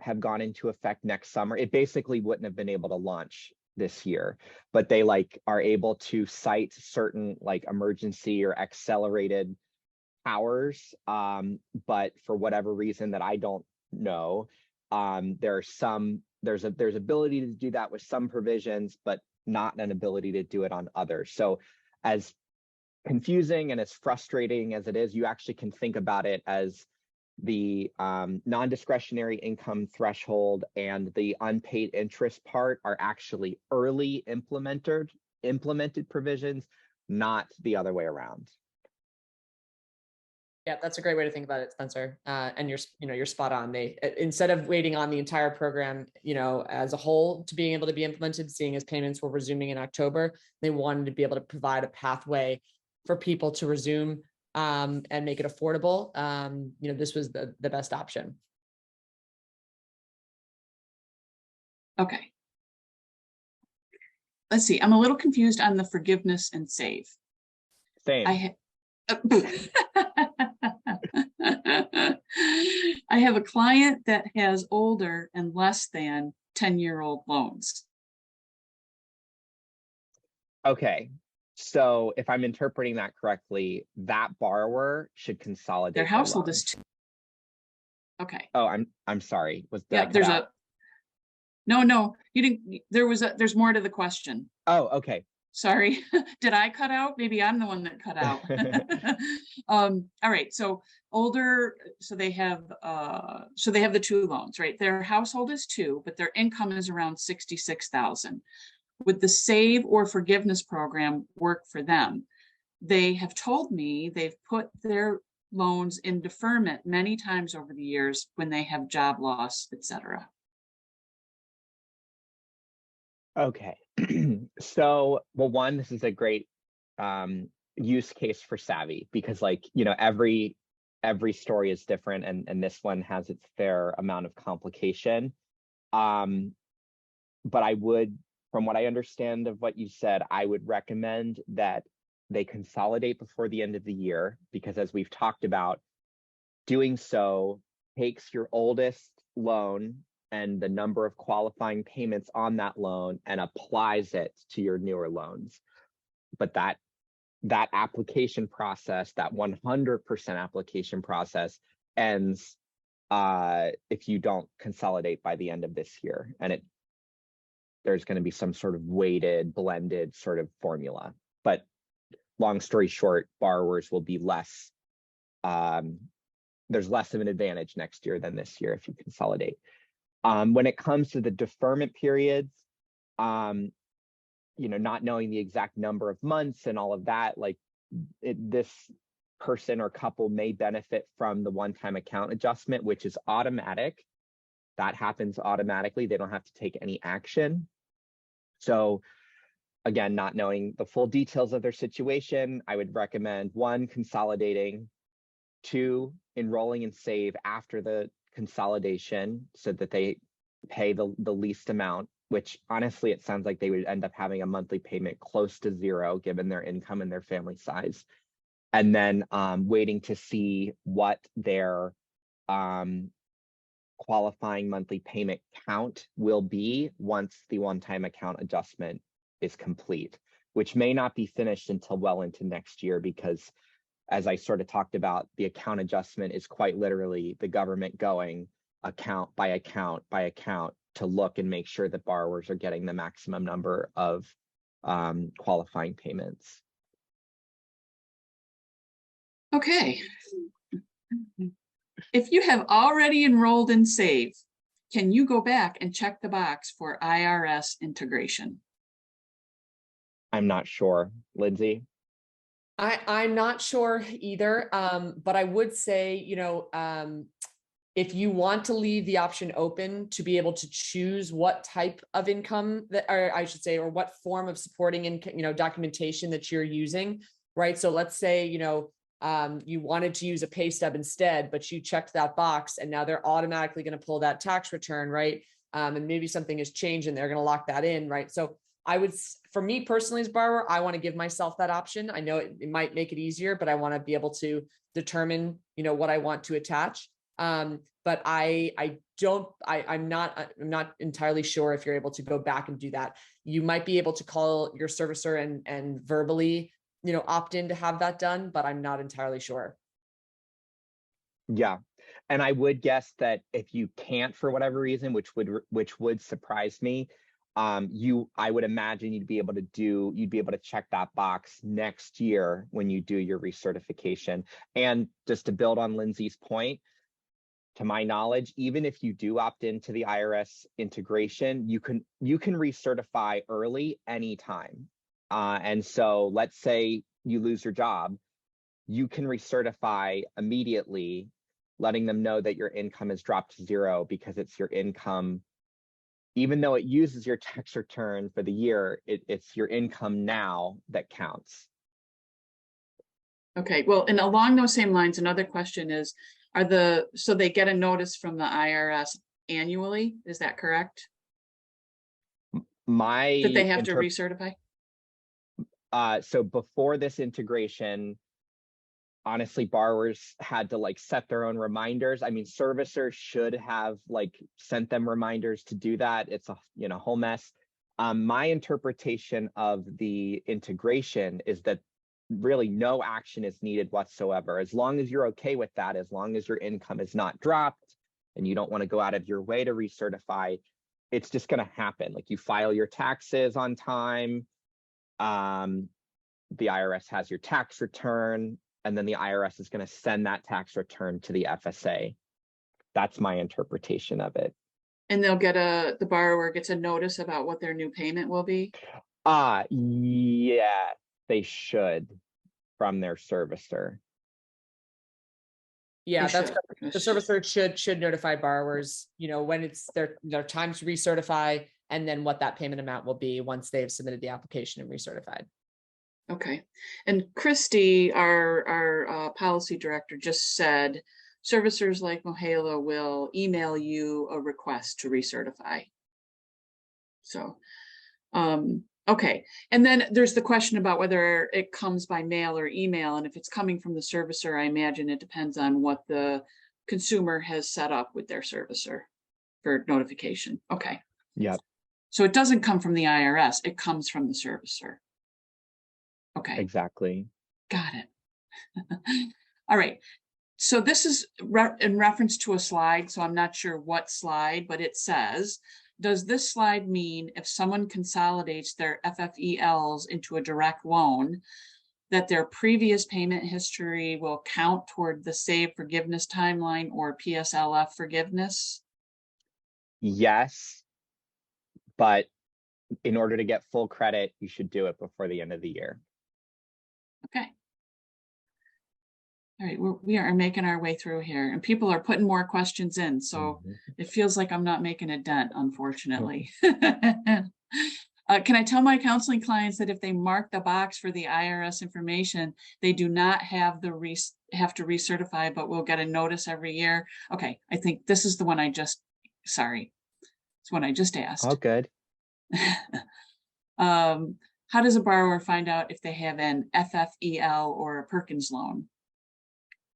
have gone into effect next summer. It basically wouldn't have been able to launch this year, but they are able to cite certain emergency or accelerated powers. But for whatever reason that I don't know, there's ability to do that with some provisions, but not an ability to do it on others. So as confusing and as frustrating as it is, you actually can think about it as the non-discretionary income threshold and the unpaid interest part are actually early implemented provisions, not the other way around. Yeah, that's a great way to think about it, Spencer. And you're spot on. They, instead of waiting on the entire program, as a whole to being able to be implemented, seeing as payments were resuming in October, they wanted to be able to provide a pathway for people to resume and make it affordable. This was the best option. Okay. Let's see. I'm a little confused on the forgiveness and save. Same. I have a client that has older and less than 10-year-old loans. Okay. So if I'm interpreting that correctly, that borrower should consolidate Their household loans. is two. Okay. Oh, I'm sorry. There's no, you didn't. There's more to the question. Oh, okay. Sorry, did I cut out? Maybe I'm the one that cut out. All right, so older, so they have the two loans, right? Their household is two, but their income is around 66,000. Would the save or forgiveness program work for them? They have told me they've put their loans in deferment many times over the years when they have job loss, etc. Okay. So, well, one, this is a great use case for Savi because every story is different and this one has its fair amount of complication. But I would, from what I understand of what you said, I would recommend that they consolidate before the end of the year, because as we've talked about, doing so takes your oldest loan and the number of qualifying payments on that loan and applies it to your newer loans. But that application process, that 100% application process ends if you don't consolidate by the end of this year. And there's going to be some sort of weighted, blended sort of formula. But long story short, borrowers will be less, there's less of an advantage next year than this year if you consolidate. When it comes to the deferment periods, not knowing the exact number of months and all of that, this person or couple may benefit from the one-time account adjustment, which is automatic. That happens automatically. They don't have to take any action. So again, not knowing the full details of their situation, I would recommend 1, consolidating, 2, enrolling in Save after the consolidation so that they pay the least amount, which honestly, it sounds like they would end up having a monthly payment close to 0 given their income and their family size. And then waiting to see what their qualifying monthly payment count will be once the one-time account adjustment is complete, which may not be finished until well into next year, because as I sort of talked about, the account adjustment is quite literally the government going account by account by account to look and make sure that borrowers are getting the maximum number of qualifying payments. Okay. If you have already enrolled in Save, can you go back and check the box for IRS integration? I'm not sure. Lindsay? I'm not sure either, but I would say, if you want to leave the option open to be able to choose what type of income or what form of supporting income, documentation that you're using, right? So let's say, you wanted to use a pay stub instead, but you checked that box and now they're automatically going to pull that tax return, right? And maybe something has changed and they're going to lock that in, right? So for me personally as borrower, I want to give myself that option. I know it might make it easier, but I want to be able to determine, what I want to attach. But I'm not entirely sure if you're able to go back and do that. You might be able to call your servicer and verbally, opt in to have that done, but I'm not entirely sure. Yeah. And I would guess that if you can't for whatever reason, which would surprise me, I would imagine you'd be able to check that box next year when you do your recertification. And just to build on Lindsay's point, to my knowledge, even if you do opt into the IRS integration, you can recertify early anytime. And so let's say you lose your job, you can recertify immediately, letting them know that your income has dropped to zero because it's your income. Even though it uses your tax return for the year, it's your income now that counts. Okay, well, and along those same lines, another question is, so they get a notice from the IRS annually, is that correct? That they have to recertify? So before this integration, honestly, borrowers had to set their own reminders. I mean, servicers should have sent them reminders to do that. It's a whole mess. My interpretation of the integration is that really no action is needed whatsoever. As long as you're okay with that, as long as your income is not dropped and you don't want to go out of your way to recertify, it's just going to happen. You file your taxes on time. The IRS has your tax return, and then the IRS is going to send that tax return to the FSA. That's my interpretation of it. And the borrower gets a notice about what their new payment will be? Yeah, they should, from their servicer. Yeah, that's correct. The servicer should notify borrowers, when it's their time to recertify, and then what that payment amount will be once they've submitted the application and recertified. Okay. And Christy, our policy director, just said servicers like Mohela will email you a request to recertify. So, okay. And then there's the question about whether it comes by mail or email. And if it's coming from the servicer, I imagine it depends on what the consumer has set up with their servicer for notification. Okay. Yep. So it doesn't come from the IRS, it comes from the servicer. Okay. Exactly. Got it. All right. So this is in reference to a slide, so I'm not sure what slide, but it says, does this slide mean if someone consolidates their FFELs into a direct loan, that their previous payment history will count toward the SAVE forgiveness timeline or PSLF forgiveness? Yes, but in order to get full credit, you should do it before the end of the year. Okay. All right, we are making our way through here, and people are putting more questions in, so it feels like I'm not making a dent, unfortunately. Can I tell my counseling clients that if they mark the box for the IRS information, they do not have to recertify, but we'll get a notice every year? Okay, I think this is the one it's one I just asked. Oh, good. How does a borrower find out if they have an FFEL or a Perkins loan?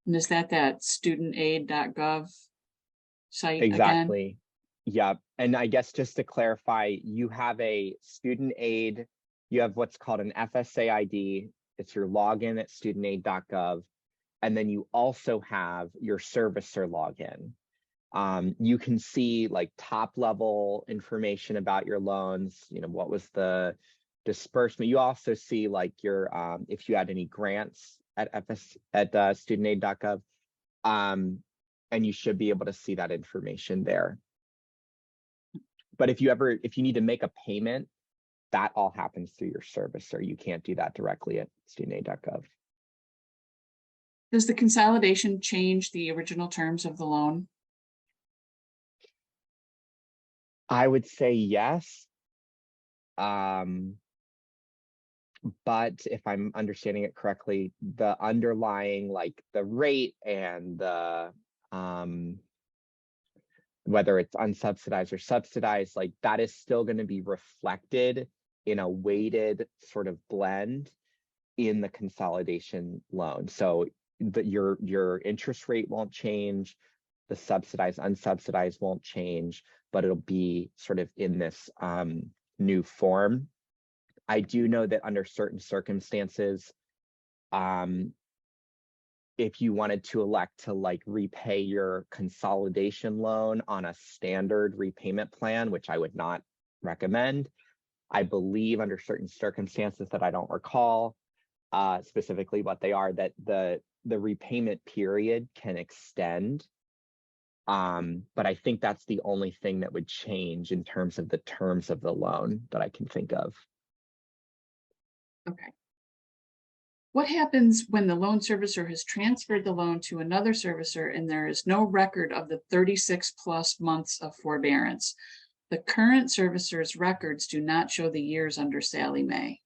And is that studentaid.gov site? Exactly. Again? Yeah. And I guess just to clarify, you have a student aid, you have what's called an FSA ID. It's your login at studentaid.gov. And then you also have your servicer login. You can see top level information about your loans, what was the disbursement. You also see your if you had any grants at studentaid.gov, and you should be able to see that information there. But if you need to make a payment, that all happens through your servicer. You can't do that directly at studentaid.gov. Does the consolidation change the original terms of the loan? I would say yes. But if I'm understanding it correctly, the underlying the rate and the whether it's unsubsidized or subsidized, that is still going to be reflected in a weighted sort of blend in the consolidation loan. So that your interest rate won't change, the subsidized, unsubsidized won't change, but it'll be sort of in this new form. I do know that under certain circumstances, if you wanted to elect to like repay your consolidation loan on a standard repayment plan, which I would not recommend, I believe under certain circumstances that I don't recall specifically what they are, that the repayment period can extend. But I think that's the only thing that would change in terms of the terms of the loan that I can think of. Okay. What happens when the loan servicer has transferred the loan to another servicer and there is no record of the 36 plus months of forbearance? The current servicer's records do not show the years under Sally Mae.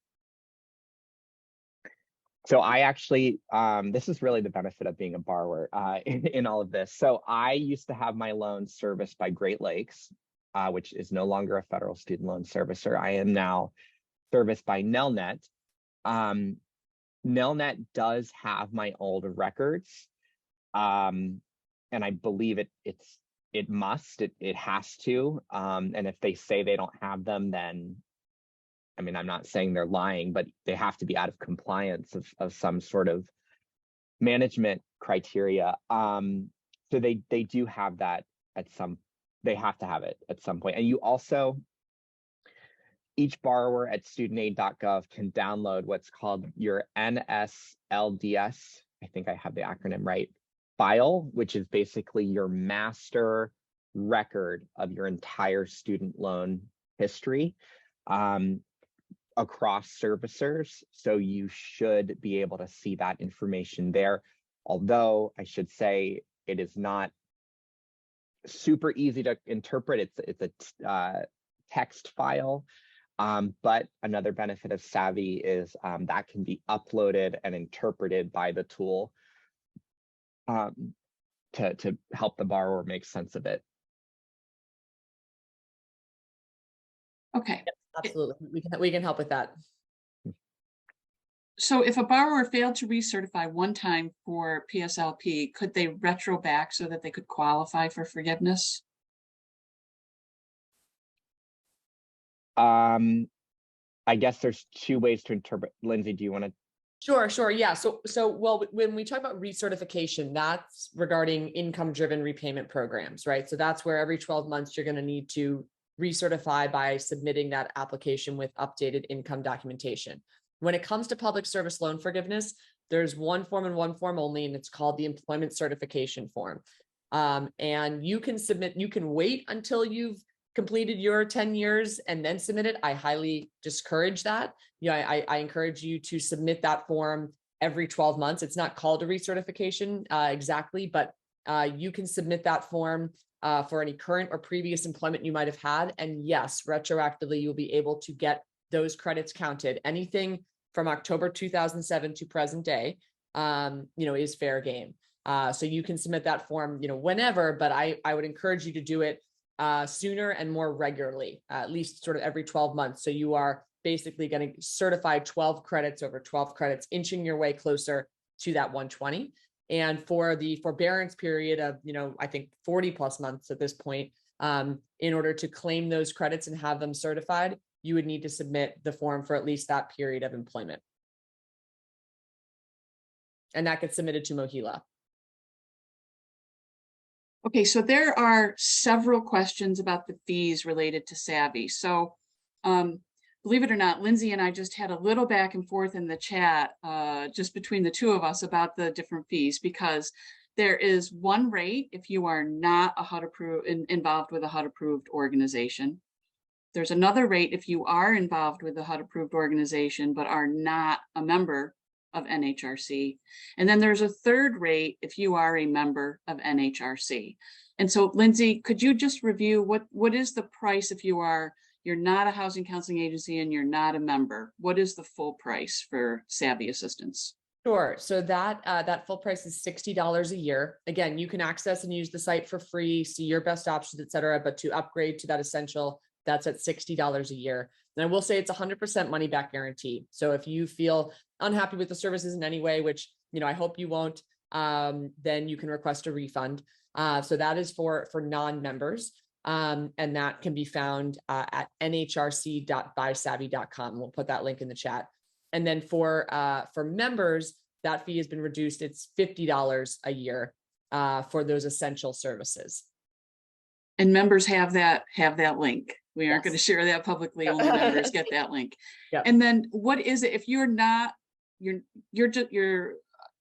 So I actually, this is really the benefit of being a borrower in all of this. So I used to have my loan serviced by Great Lakes, which is no longer a federal student loan servicer. I am now serviced by Nelnet. Nelnet does have my old records, and I believe it has to. And if they say they don't have them, then I mean, I'm not saying they're lying, but they have to be out of compliance of some sort of management criteria. So they do have that they have to have it at some point. And you also, each borrower at studentaid.gov can download what's called your NSLDS, I think I have the acronym right, file, which is basically your master record of your entire student loan history across servicers. So you should be able to see that information there. Although I should say it is not super easy to interpret. It's a text file. But another benefit of Savi is that can be uploaded and interpreted by the tool to help the borrower make sense of it. Okay. Absolutely, we can help with that. So if a borrower failed to recertify one time for PSLP, could they retro back so that they could qualify for forgiveness? I guess there's two ways to interpret. Lindsay, do you want to? Sure. Yeah. So well, when we talk about recertification, that's regarding income-driven repayment programs, right? So that's where every 12 months you're going to need to recertify by submitting that application with updated income documentation. When it comes to public service loan forgiveness, there's one form and one form only, and it's called the employment certification form. And you can wait until you've completed your 10 years and then submit it. I highly discourage that. I encourage you to submit that form every 12 months. It's not called a recertification exactly, but you can submit that form for any current or previous employment you might have had. And yes, retroactively, you'll be able to get those credits counted. Anything from October 2007 to present day, is fair game. So you can submit that form, whenever, but I would encourage you to do it sooner and more regularly, at least sort of every 12 months. So you are basically going to certify 12 credits over 12 credits, inching your way closer to that 120. And for the forbearance period of, I think 40 plus months at this point, in order to claim those credits and have them certified, you would need to submit the form for at least that period of employment. And that gets submitted to Mohila. Okay, so there are several questions about the fees related to Savi. So believe it or not, Lindsay and I just had a little back and forth in the chat just between the two of us about the different fees, because there is one rate if you are not a HUD approved involved with a HUD approved organization. There's another rate if you are involved with a HUD approved organization but are not a member of NHRC. And then there's a third rate if you are a member of NHRC. And so Lindsay, could you just review what is the price if you're not a housing counseling agency and you're not a member? What is the full price for Savi assistance? Sure. So that full price is $60 a year. Again, you can access and use the site for free, see your best options, et cetera. But to upgrade to that essential That's at $60 a year. And I will say it's 100% money back guarantee. So if you feel unhappy with the services in any way, which, I hope you won't, then you can request a refund. So that is for non-members. And that can be found at nhrc.buysavi.com. We'll put that link in the chat. And then for members, that fee has been reduced. It's $50 a year for those essential services. And members have that link. We aren't going to Yes. share that publicly. Only members get that link. Yeah. And then what is it if you're not, you're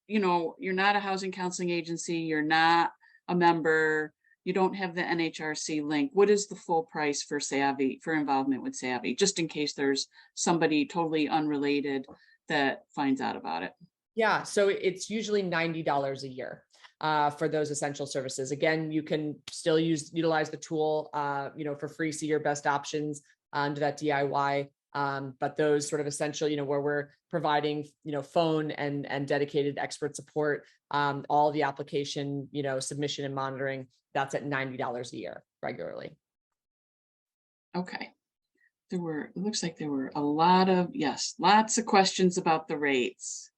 not a housing counseling agency, you're not a member, you don't have the NHRC link, what is the full price for Savi, for involvement with Savi, just in case there's somebody totally unrelated that finds out about it? Yeah, so it's usually $90 a year for those essential services. Again, you can still utilize the tool, for free, see your best options under that DIY. But those sort of essential, where we're providing, phone and dedicated expert support, all the application, submission and monitoring, that's at $90 a year regularly. Okay. It looks like there were lots of questions about the rates.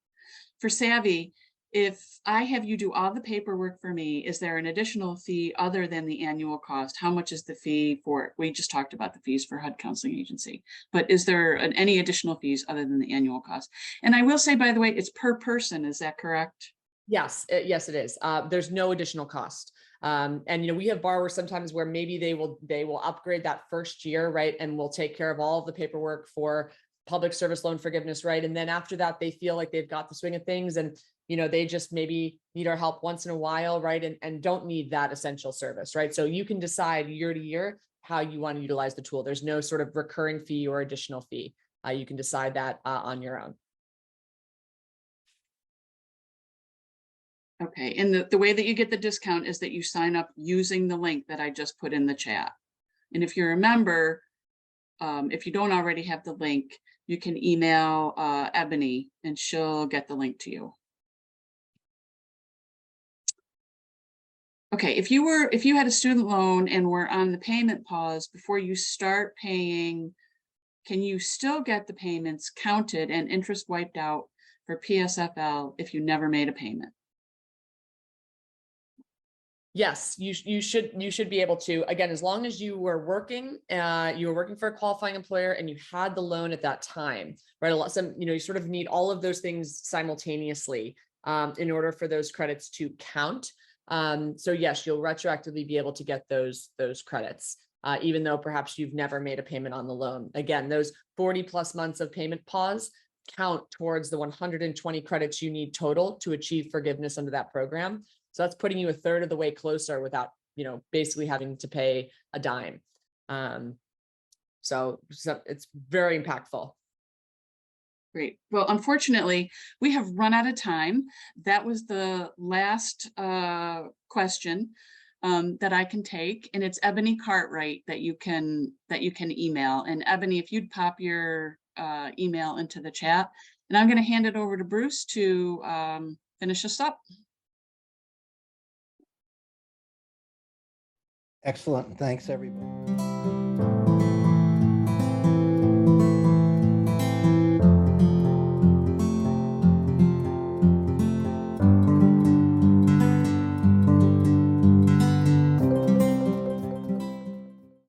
For Savi, if I have you do all the paperwork for me, is there an additional fee other than the annual cost? How much is the fee for, we just talked about the fees for HUD counseling agency, but is there any additional fees other than the annual cost? And I will say, by the way, it's per person, is that correct? Yes, yes, it is. There's no additional cost. And, we have borrowers sometimes where maybe they will upgrade that first year, right? And we'll take care of all of the paperwork for public service loan forgiveness, right? And then after that, they feel like they've got the swing of things and, they just maybe need our help once in a while, right? And don't need that essential service, right? So you can decide year to year how you want to utilize the tool. There's no sort of recurring fee or additional fee. You can decide that on your own. Okay, and the way that you get the discount is that you sign up using the link that I just put in the chat. And if you're a member, if you don't already have the link, you can email Ebony and she'll get the link to you. Okay, if you had a student loan and were on the payment pause before you start paying, can you still get the payments counted and interest wiped out for PSFL if you never made a payment? Yes, you should be able to, again, as long as you were working for a qualifying employer and you had the loan at that time, right? You sort of need all of those things simultaneously in order for those credits to count. So yes, you'll retroactively be able to get those credits, even though perhaps you've never made a payment on the loan. Again, those 40+ months of payment pause count towards the 120 credits you need total to achieve forgiveness under that program. So that's putting you a third of the way closer without, basically having to pay a dime. So it's very impactful. Great. Well, unfortunately, we have run out of time. That was the last question that I can take, and it's Ebony Cartwright that you can email. And Ebony, if you'd pop your email into the chat, and I'm going to hand it over to Bruce to finish us up. Excellent. Thanks, everybody.